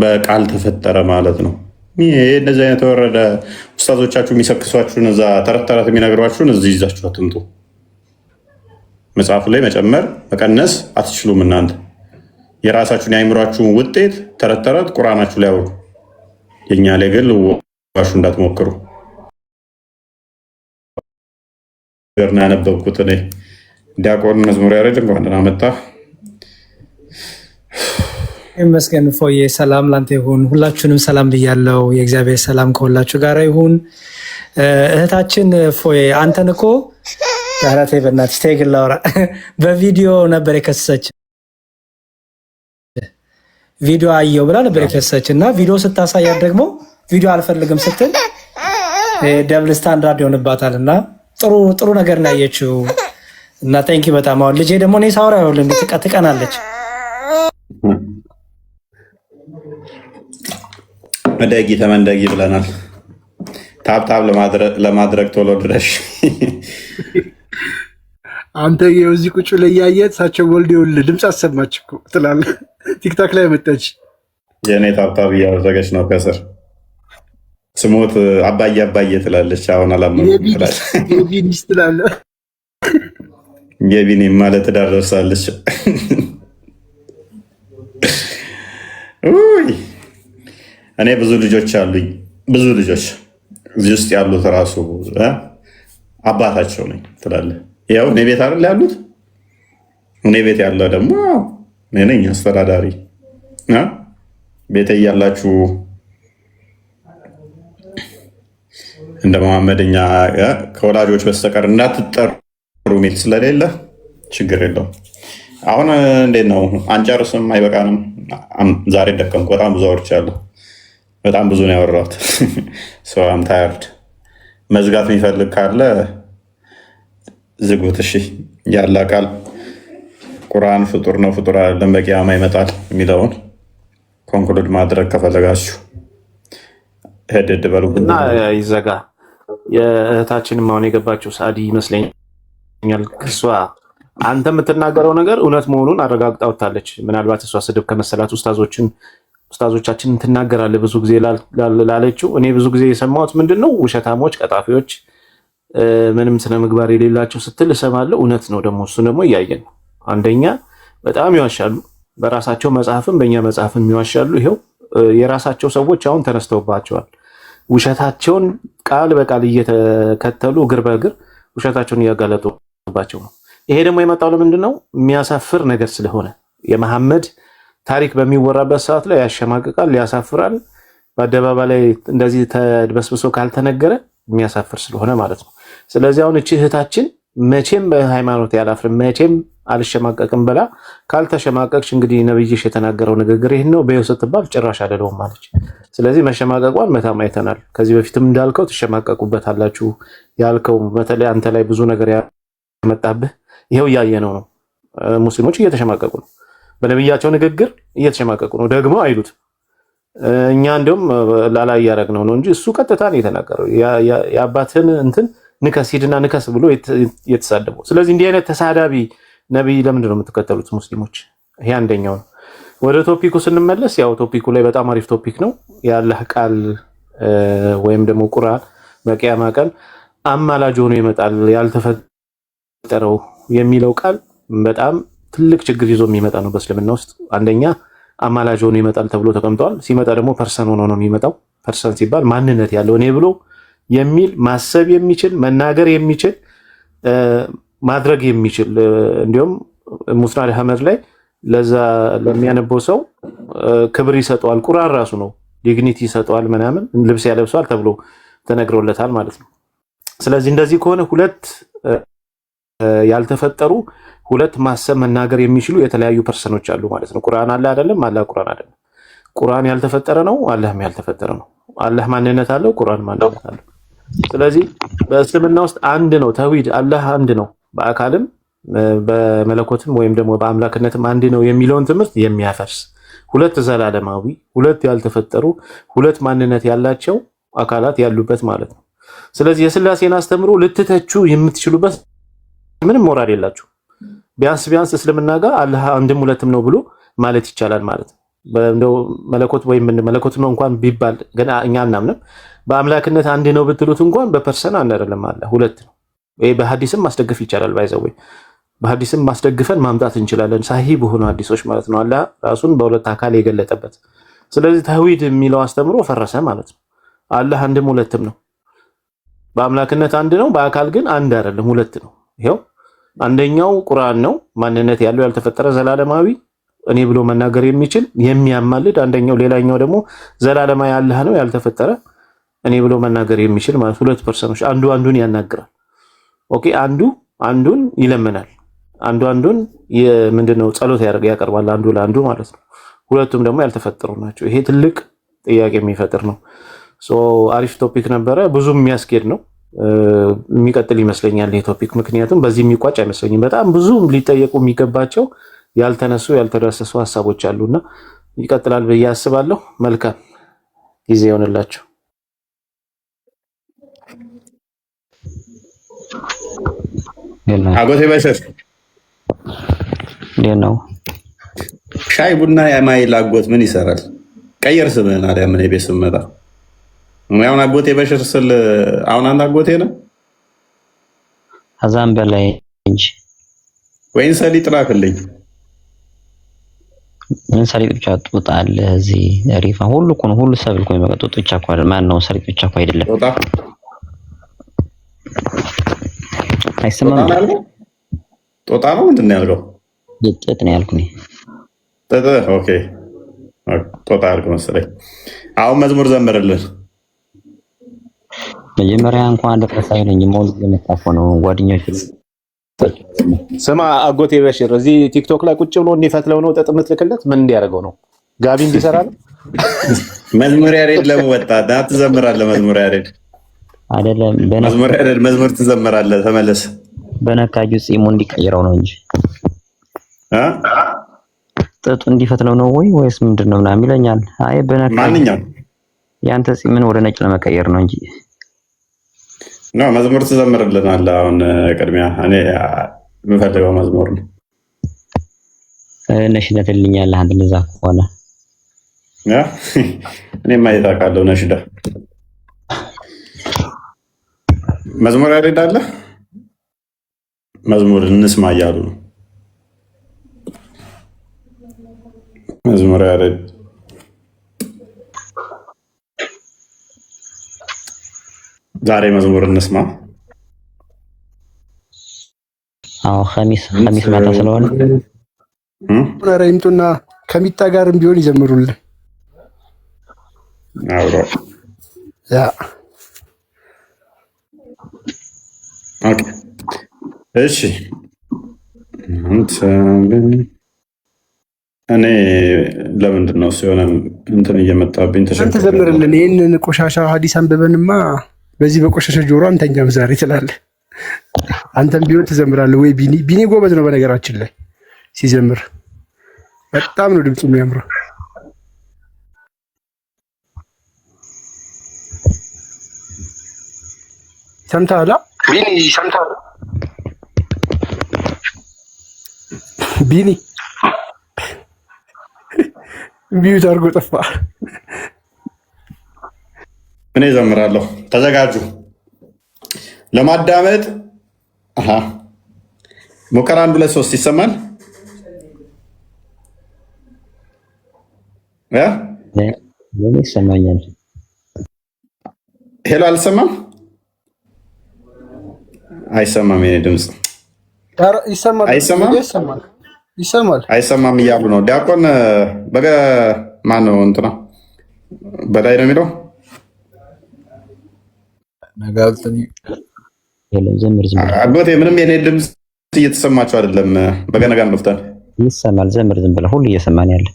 S1: በቃል ተፈጠረ ማለት ነው። ይሄ እንደዚህ አይነት የወረደ ኡስታዞቻችሁ የሚሰክሷችሁን እዛ ተረት ተረት የሚነግሯችሁን እዚህ ይዛችሁ አትምጡ። መጽሐፉ ላይ መጨመር መቀነስ አትችሉም። እናንተ የራሳችሁን የአይምሯችሁን ውጤት ተረት ተረት ቁርአናችሁ ላይ አውሩ። የኛ ላይ ግን ልዋሹ እንዳትሞክሩ። ገርና ያነበብኩት እኔ ዲያቆን መዝሙር ያሬድ እንኳን ደህና መጣህ።
S12: ይመስገን ፎዬ፣ ሰላም ላንተ ይሁን። ሁላችሁንም ሰላም ብያለው። የእግዚአብሔር ሰላም ከሁላችሁ ጋር ይሁን። እህታችን ፎዬ አንተን እኮ ጋራቴ በእናትሽ ተይ ግን ላውራ በቪዲዮ ነበር የከሰሰች ቪዲዮ አየው ብላ ነበር የከሰሰች እና ቪዲዮ ስታሳያት ደግሞ ቪዲዮ አልፈልግም ስትል ደብል ስታንዳርድ ይሆንባታል እና ጥሩ ነገር ነው ያየችው እና ቴንኪ በጣም። አሁን ልጄ ደግሞ እኔ ሳውራ ይኸውልህ እንዴት ትቀናለች።
S1: መደጊ ተመንደጊ ብለናል። ታብታብ ለማድረግ ቶሎ ድረሽ።
S3: አንተ የዚህ ቁጭ ላይ ያየት ሳቸው ወልድ ይኸውልህ ድምፅ አሰማች እኮ ትላለህ። ቲክታክ ላይ መጣች።
S1: የእኔ ታብታብ እያደረገች ነው ከስር ስሞት አባዬ አባዬ ትላለች። አሁን
S3: የቢኒስ ትላለህ።
S1: የቢኒ ማለት ትዳረሳለች። እኔ ብዙ ልጆች አሉኝ። ብዙ ልጆች እዚህ ውስጥ ያሉት ራሱ አባታቸው ነኝ ትላለህ። ያው እኔ ቤት አይደል ያሉት። እኔ ቤት ያለው ደግሞ እኔ ነኝ አስተዳዳሪ። ቤተ እያላችሁ እንደ መሐመድኛ ከወላጆች በስተቀር እንዳትጠሩ ሚል ስለሌለ ችግር የለውም። አሁን እንዴት ነው? አንጨርስም? አይበቃንም? ዛሬ ደከምኩ። በጣም ብዙ አውርቻለሁ። በጣም ብዙ ነው ያወራሁት። ሰውም ታያርድ መዝጋት የሚፈልግ ካለ ዝጉት። እሺ ያለ ቃል ቁርአን ፍጡር ነው ፍጡር አይደለም በቂያማ ይመጣል የሚለውን ኮንክሉድ ማድረግ ከፈለጋችሁ ሄደድ በሉና
S6: ይዘጋ። የእህታችንም አሁን የገባችው ሳዲ ይመስለኛል። እሷ አንተ የምትናገረው ነገር እውነት መሆኑን አረጋግጣ ወጥታለች። ምናልባት እሷ ስድብ ከመሰላት ኡስታዞቻችን ትናገራለህ ብዙ ጊዜ ላለችው እኔ ብዙ ጊዜ የሰማሁት ምንድን ነው ውሸታሞች፣ ቀጣፊዎች፣ ምንም ስነ ምግባር የሌላቸው ስትል እሰማለሁ። እውነት ነው ደግሞ እሱ ደግሞ እያየን ነው። አንደኛ በጣም ይዋሻሉ። በራሳቸው መጽሐፍም በእኛ መጽሐፍም ይዋሻሉ። ይሄው የራሳቸው ሰዎች አሁን ተነስተውባቸዋል። ውሸታቸውን ቃል በቃል እየተከተሉ እግር በእግር ውሸታቸውን እያጋለጡባቸው ነው። ይሄ ደግሞ የመጣው ለምንድን ነው? የሚያሳፍር ነገር ስለሆነ የመሐመድ ታሪክ በሚወራበት ሰዓት ላይ ያሸማቅቃል፣ ያሳፍራል። በአደባባይ ላይ እንደዚህ ተድበስብሶ ካልተነገረ የሚያሳፍር ስለሆነ ማለት ነው። ስለዚህ አሁን እቺ እህታችን መቼም በሃይማኖት ያላፍርም መቼም አልሸማቀቅም ብላ ካልተሸማቀቅሽ እንግዲህ ነብይሽ የተናገረው ንግግር ይሄን ነው በይው ስትባል ጭራሽ አይደለውም ማለች። ስለዚህ መሸማቀቋን መታም አይተናል። ከዚህ በፊትም እንዳልከው ትሸማቀቁበታላችሁ ያልከው በተለይ አንተ ላይ ብዙ ነገር ያመጣብህ ይሄው እያየነው ነው። ሙስሊሞች እየተሸማቀቁ ነው፣ በነብያቸው ንግግር እየተሸማቀቁ ነው። ደግሞ አይሉት እኛ እንደውም ላላ ያረግነው ነው እንጂ እሱ ቀጥታ ነው የተናገረው። የአባትን እንትን ንከስ ሂድና ንከስ ብሎ የተሳደበው። ስለዚህ እንዲህ አይነት ተሳዳቢ ነብይ ለምንድን ነው የምትከተሉት ሙስሊሞች? ይሄ አንደኛው ነው። ወደ ቶፒኩ ስንመለስ ያው ቶፒኩ ላይ በጣም አሪፍ ቶፒክ ነው። የአላህ ቃል ወይም ደግሞ ቁርአን በቂያማ ቀን አማላጅ ሆኖ ይመጣል ያልተፈጠረው የሚለው ቃል በጣም ትልቅ ችግር ይዞ የሚመጣ ነው በእስልምና ውስጥ። አንደኛ አማላጅ ሆኖ ይመጣል ተብሎ ተቀምጧል። ሲመጣ ደግሞ ፐርሰን ሆኖ ነው የሚመጣው። ፐርሰን ሲባል ማንነት ያለው እኔ ብሎ የሚል ማሰብ የሚችል መናገር የሚችል ማድረግ የሚችል እንዲሁም ሙስናድ አህመድ ላይ ለዛ ለሚያነበው ሰው ክብር ይሰጠዋል። ቁርአን ራሱ ነው ዲግኒቲ ይሰጠዋል፣ ምናምን ልብስ ያለብሰዋል ተብሎ ተነግሮለታል ማለት ነው። ስለዚህ እንደዚህ ከሆነ ሁለት ያልተፈጠሩ ሁለት ማሰብ መናገር የሚችሉ የተለያዩ ፐርሰኖች አሉ ማለት ነው። ቁርአን አለ አይደለም? አላህ ቁርአን አይደለም። ቁርአን ያልተፈጠረ ነው፣ አላህም ያልተፈጠረ ነው። አላህ ማንነት አለው፣ ቁርአን ማንነት አለው። ስለዚህ በእስልምና ውስጥ አንድ ነው ተውሂድ፣ አላህ አንድ ነው፣ በአካልም በመለኮትም ወይም ደግሞ በአምላክነትም አንድ ነው የሚለውን ትምህርት የሚያፈርስ ሁለት ዘላለማዊ ሁለት ያልተፈጠሩ ሁለት ማንነት ያላቸው አካላት ያሉበት ማለት ነው። ስለዚህ የስላሴን አስተምሮ ልትተቹ የምትችሉበት ምንም ሞራል የላችሁ። ቢያንስ እስልምና ጋር አላህ አንድም ሁለትም ነው ብሎ ማለት ይቻላል ማለት ነው። እንደው መለኮት ወይም መለኮት ነው እንኳን ቢባል ገና እኛ አናምንም። በአምላክነት አንድ ነው ብትሉት እንኳን በፐርሰን አንድ አይደለም፣ አለ ሁለት ነው። ይሄ በሐዲስም ማስደገፍ ይቻላል። ባይዘው በሐዲስም ማስደግፈን ማምጣት እንችላለን፣ ሳሂህ በሆኑ ሐዲሶች ማለት ነው። አላህ ራሱን በሁለት አካል የገለጠበት። ስለዚህ ተውሂድ የሚለው አስተምሮ ፈረሰ ማለት ነው። አላህ አንድም ሁለትም ነው። በአምላክነት አንድ ነው፣ በአካል ግን አንድ አይደለም፣ ሁለት ነው። ይሄው አንደኛው ቁርአን ነው፣ ማንነት ያለው ያልተፈጠረ ዘላለማዊ እኔ ብሎ መናገር የሚችል የሚያማልድ፣ አንደኛው ሌላኛው ደግሞ ዘላለማዊ አላህ ነው ያልተፈጠረ እኔ ብሎ መናገር የሚችል ማለት ሁለት ፐርሰኖች፣ አንዱ አንዱን ያናግራል። ኦኬ፣ አንዱ አንዱን ይለምናል፣ አንዱ አንዱን ምንድነው ጸሎት ያቀርባል አንዱ ለአንዱ ማለት ነው። ሁለቱም ደግሞ ያልተፈጠሩ ናቸው። ይሄ ትልቅ ጥያቄ የሚፈጥር ነው። አሪፍ ቶፒክ ነበረ፣ ብዙም የሚያስኬድ ነው። የሚቀጥል ይመስለኛል ይሄ ቶፒክ፣ ምክንያቱም በዚህ የሚቋጭ አይመስለኝም። በጣም ብዙ ሊጠየቁ የሚገባቸው ያልተነሱ ያልተዳሰሱ ሀሳቦች አሉና ይቀጥላል ብዬ አስባለሁ። መልካም ጊዜ ይሆንላችሁ።
S1: አጎቴ በሽር
S13: ነው
S1: ሻይ ቡና የማይል አጎት ምን ይሰራል? ቀየር ስምህን አለ ምን ቤት ስመጣ አሁን አጎቴ በሽር ስል አሁን አንተ አጎቴ ነው
S13: አዛም በላይ እንጂ
S1: ወይን ሰሊጥ ላክልኝ።
S13: ምን ሰሊጥ ብቻ ጡጣል እዚህ ሪፋ ሁሉ እኮ ነው፣ ሁሉ ሰብል እኮ ነው። ጡጥ ብቻ እኮ አይደለም፣ ማን ነው ሰሊጥ ብቻ እኮ አይደለም። አይሰማም።
S1: ጦጣ ነው ምንድን ነው ያልከው?
S13: ጥጥ ነው ያልኩኝ።
S1: ጥጥ ኦኬ፣ ጦጣ አልኩ መሰለኝ። አሁን መዝሙር ዘምርልን።
S13: መጀመሪያ እንኳን ደረሰ አይለኝ ሞል የመጣፈ ነው ጓደኞች።
S6: ስማ አጎቴ በሽር እዚህ ቲክቶክ ላይ ቁጭ ብሎ እንዲፈትለው ነው ጥጥ የምትልክለት? ምን እንዲያደርገው ነው? ጋቢ እንዲሰራ ነው?
S1: መዝሙር ያሬድ ለወጣ ዳት ትዘምራለህ? መዝሙር ያሬድ
S13: አይደለም፣
S1: መዝሙር ያሬድ መዝሙር ትዘምራለህ? ተመለስ።
S13: በነካጁ ጺሙ እንዲቀይረው ነው እንጂ ጥጡ እንዲፈትለው ነው ወይስ ምንድነው ምናምን ይለኛል። አይ በነካጁ
S1: ማንኛውም
S13: ያንተ ጺምን ወደ ነጭ ለመቀየር ነው እንጂ
S1: ነው። መዝሙር ትዘምርልናለህ? አሁን ቅድሚያ እኔ የምፈልገው መዝሙር ነው።
S13: ነሽደትልኛለህ አንተ እንደዛ ከሆነ
S1: እኔ ማየት አውቃለሁ። ነሽዳ መዝሙር ያሬድ አለ። መዝሙር እንስማ እያሉ ነው። መዝሙር ያሬድ ዛሬ መዝሙር እንስማ።
S13: አዎ ኸሚስ ማታ ስለሆነ
S3: ኧረ ይምጡና ከሚጣ ጋርም ቢሆን ይዘምሩልን።
S1: አብሮ
S3: ያ
S1: ኦኬ እሺ። እኔ ለምንድን ነው ሲሆን እንትን እየመጣብኝ
S3: አንተ ዘምርልን። ይህንን ቆሻሻ ሐዲስ አንብበንማ በዚህ በቆሻሻ ጆሮ አንተኛም ዛሬ ትላለህ። አንተም ቢሆን ትዘምራለህ ወይ? ቢኒ ጎበዝ ነው በነገራችን ላይ ሲዘምር፣ በጣም ነው ድምፁ የሚያምረው። ሰምተሃል? ቢኒ ሰምተሃል? ቢኒ ቢዩት አድርጎ ጠፋ።
S1: እኔ ዘምራለሁ። ተዘጋጁ ለማዳመጥ። ሙከራ 1 2 3 ይሰማል?
S13: ይሰማኛል።
S1: ሄሎ አልሰማም? አይሰማም። የኔ ድምፅ አይሰማም እያሉ ነው። ዲያቆን ማን ነው እንትና በላይ ነው የሚለው አጎቴ። ምንም የኔ ድምፅ እየተሰማቸው አይደለም። በገነጋ እንፍታል።
S13: ይሰማል። ዘምር ዝም ብለህ ሁሉ እየሰማን ያለ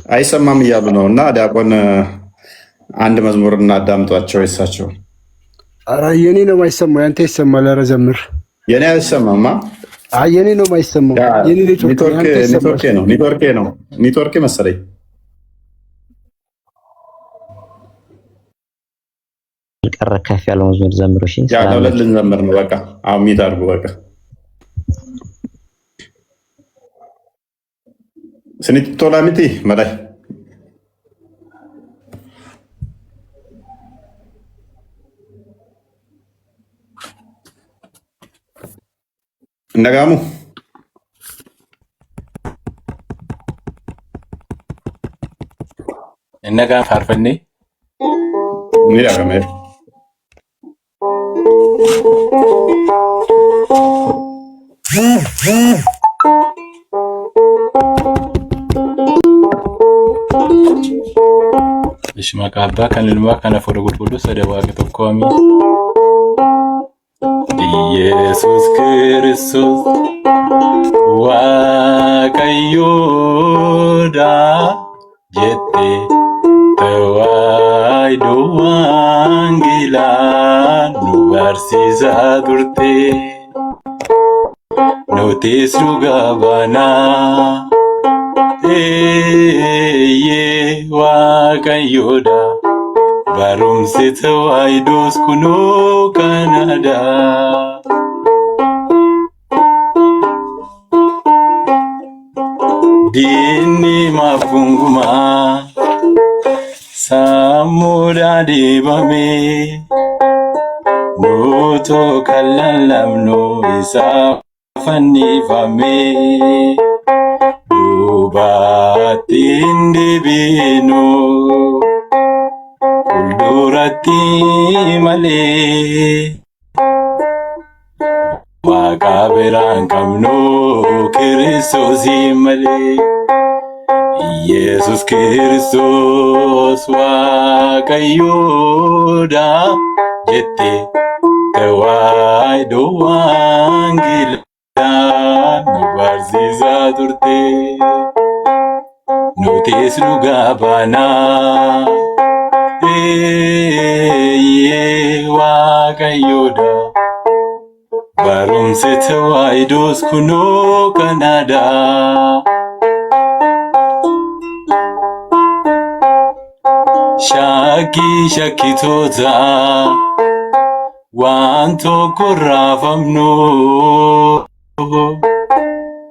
S1: አይሰማም እያሉ ነው። እና ዲያቆን አንድ መዝሙር እናዳምጧቸው የሳቸው።
S3: ኧረ የኔ ነው የማይሰማው፣ ያንተ ይሰማል። ኧረ ዘምር።
S1: የኔ አይሰማማ።
S3: የኔ ነው የማይሰማው። የኔ
S1: ኔትወርክ መሰለኝ።
S13: ቀረ ከፍ ያለው መዝሙር ዘምሩ። እሺ
S1: ለሁለት ልንዘምር ነው። በቃ አሁን ሚት አድርጉ። በቃ ስኒት ቶላሚቲ መላይ እንደጋሙ
S14: እነጋ ፋርፈኔ
S1: ያገመ
S14: እሺ ማቃባ ከንልማ ከነፈረ ጉድጉዱ ሰደባገ ተቆሚ ኢየሱስ ክርስቶስ ዋቀዮዳ ጀቴ ተዋይዶ ዋንጌላን ኑ ባርሲሳ ዱርቴ ኖቴስ ዱጋባና ኤዬ ዋቀዮዳ barumsi tawaidos kuno Canada dini mafunguma samuda dibame noto kalalamno isa fannifame dubatin dibino Durati male Wakabiran kamno Kiristosi male Jesus Kristos Wakayoda Jete Tewaido Wangila Nubarziza durte Notis lugabana Ye Wakayoda barumsi tawaidos kuno Canada Shaki toza wanto kurafamno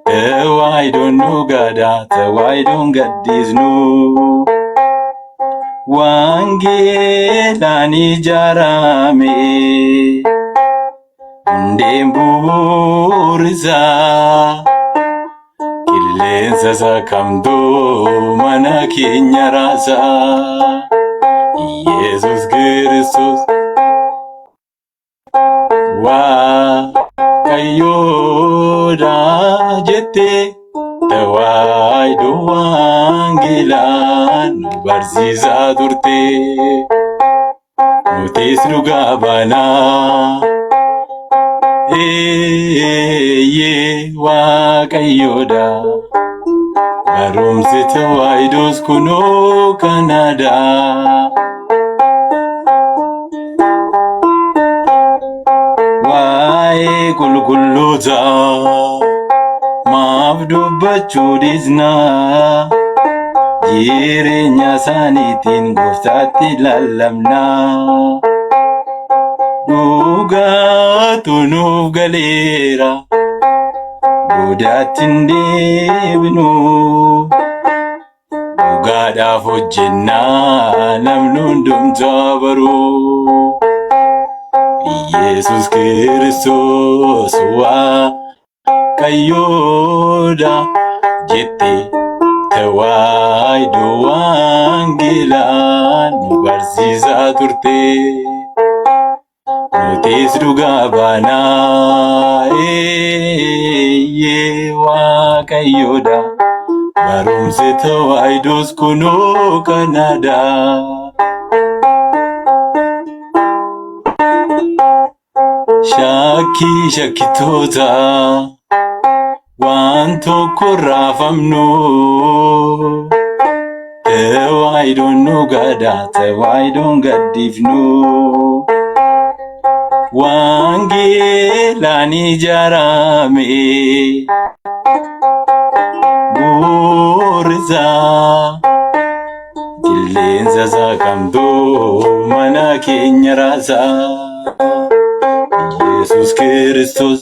S14: Tawaidon nugada tawaidon gaddizno Wangelani jarame ndemburiza Kilenza sakamdo mana kenyarasa Jesus Kristus wa kayoda jete Tawaido wangelan barziza durte Notis lugabana Ye Wakayoda barumsi tawaidos kuno Canada Wae kulkulluza Mabdubbachuu dhiisnaa jireenya isaaniitiin gooftaatti lallabnaa dhugaatu nuuf galeera boodaatti hin deebinu dhugaadhaaf hojjennaa namni hundumtuu baruu Yesus Kristos Kayoda jette tawaido wangelan barsiisa turte nutis dhugaa baanaa waaqayyoodha barumsi tawaayidoos kunoo kanaadha. Shakkii shakkitoota waan tokko raafamnu tawaayidoon dhugaadha tawaayidoon gaddifnu wangeelaan ijaarame buurisaa qilleensa saaqamtoo mana keenya raasaa. Yesus Kristos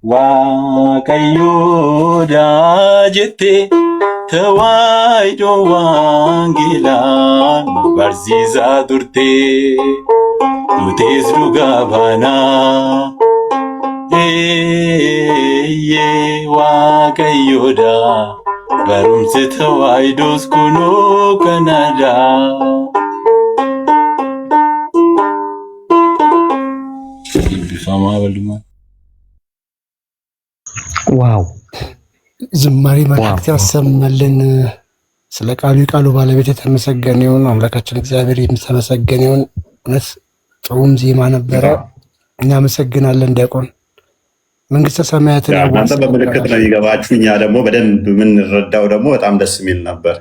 S14: waaqayyoodha jette tawaayidoo wangeelaan nu barsiisaa turte nutis dhugaa baanaa waaqayyoodha barumsi tawaayidoos kunoo kanaadha.
S13: ዋው
S3: ዝማሬ መላእክት ያሰማልን። ስለ ቃሉ የቃሉ ባለቤት የተመሰገነ ይሁን። አምላካችን እግዚአብሔር የተመሰገነ ይሁን። እውነት ጥሩም ዜማ ነበረ። እናመሰግናለን። ዲያቆን መንግስተ ሰማያትን
S1: እናንተ በምልክት ነው የሚገባችሁ፣ እኛ ደግሞ በደንብ የምንረዳው ደግሞ በጣም ደስ የሚል ነበር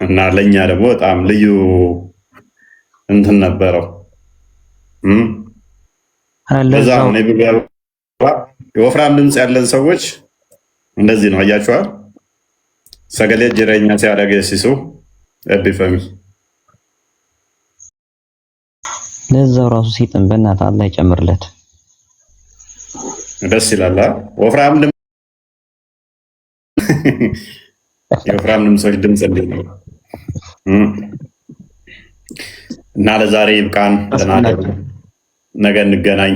S1: እና ለእኛ ደግሞ በጣም ልዩ እንትን ነበረው። ለዛ ነው የወፍራም ድምፅ ያለን ሰዎች እንደዚህ ነው። አያችኋል? ሰገሌ ጅረኛ ሲያደርግ ሲሱ እቢፈሚ
S13: ለዛው ራሱ ሲጥም በእናትህ አላህ ይጨምርለት።
S1: ደስ ይላል። ወፍራም ድምፅ የወፍራም ድምፆች ድምፅ እንዴት ነው? እና ለዛሬ ይብቃን። ነገ እንገናኝ።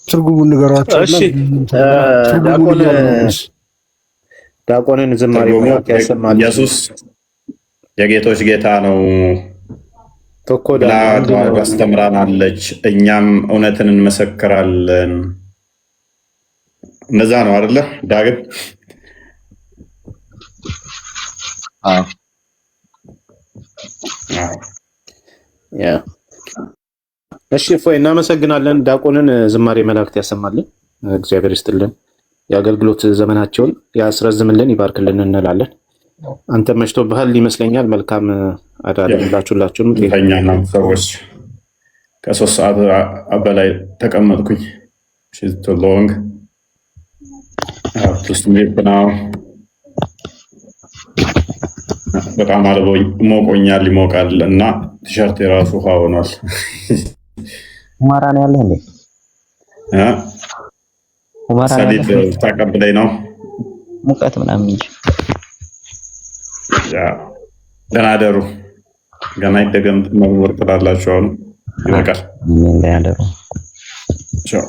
S3: ትርጉሙን ንገሯቸው።
S6: እሺ ዲያቆንን ዝማሬ ያሰማል።
S1: ኢየሱስ የጌቶች ጌታ ነው ብላ አስተምራናለች። እኛም እውነትን እንመሰክራለን። እነዛ ነው አይደለ ዳግም?
S6: እሺ እፎይ እናመሰግናለን። ዲያቆንን ዝማሬ መላእክት ያሰማልን። እግዚአብሔር ይስጥልን፣ የአገልግሎት ዘመናቸውን ያስረዝምልን፣ ይባርክልን እንላለን። አንተ መሽቶብሃል ይመስለኛል። መልካም አዳር ይሁንላችሁላችሁም።
S1: ተኛና ሰዎች ከ3 ሰዓት በላይ ተቀመጥኩኝ። she's too long I have to sleep now። በጣም አልቦኝ ሞቆኛል፣ ይሞቃል እና ቲሸርት የራሱ ውሃ ሆኗል።
S13: ሁማራ ነው ያለህ እንዴ?
S1: ሰሊጥ ተቀብለኝ ነው
S13: ሙቀት ምናምን እንጂ።
S1: ደህና አደሩ። ገና ይደገም መወር ትላላችሁ። አሁን ይበቃል።
S13: ምን ላይ አደሩ?
S1: ቻው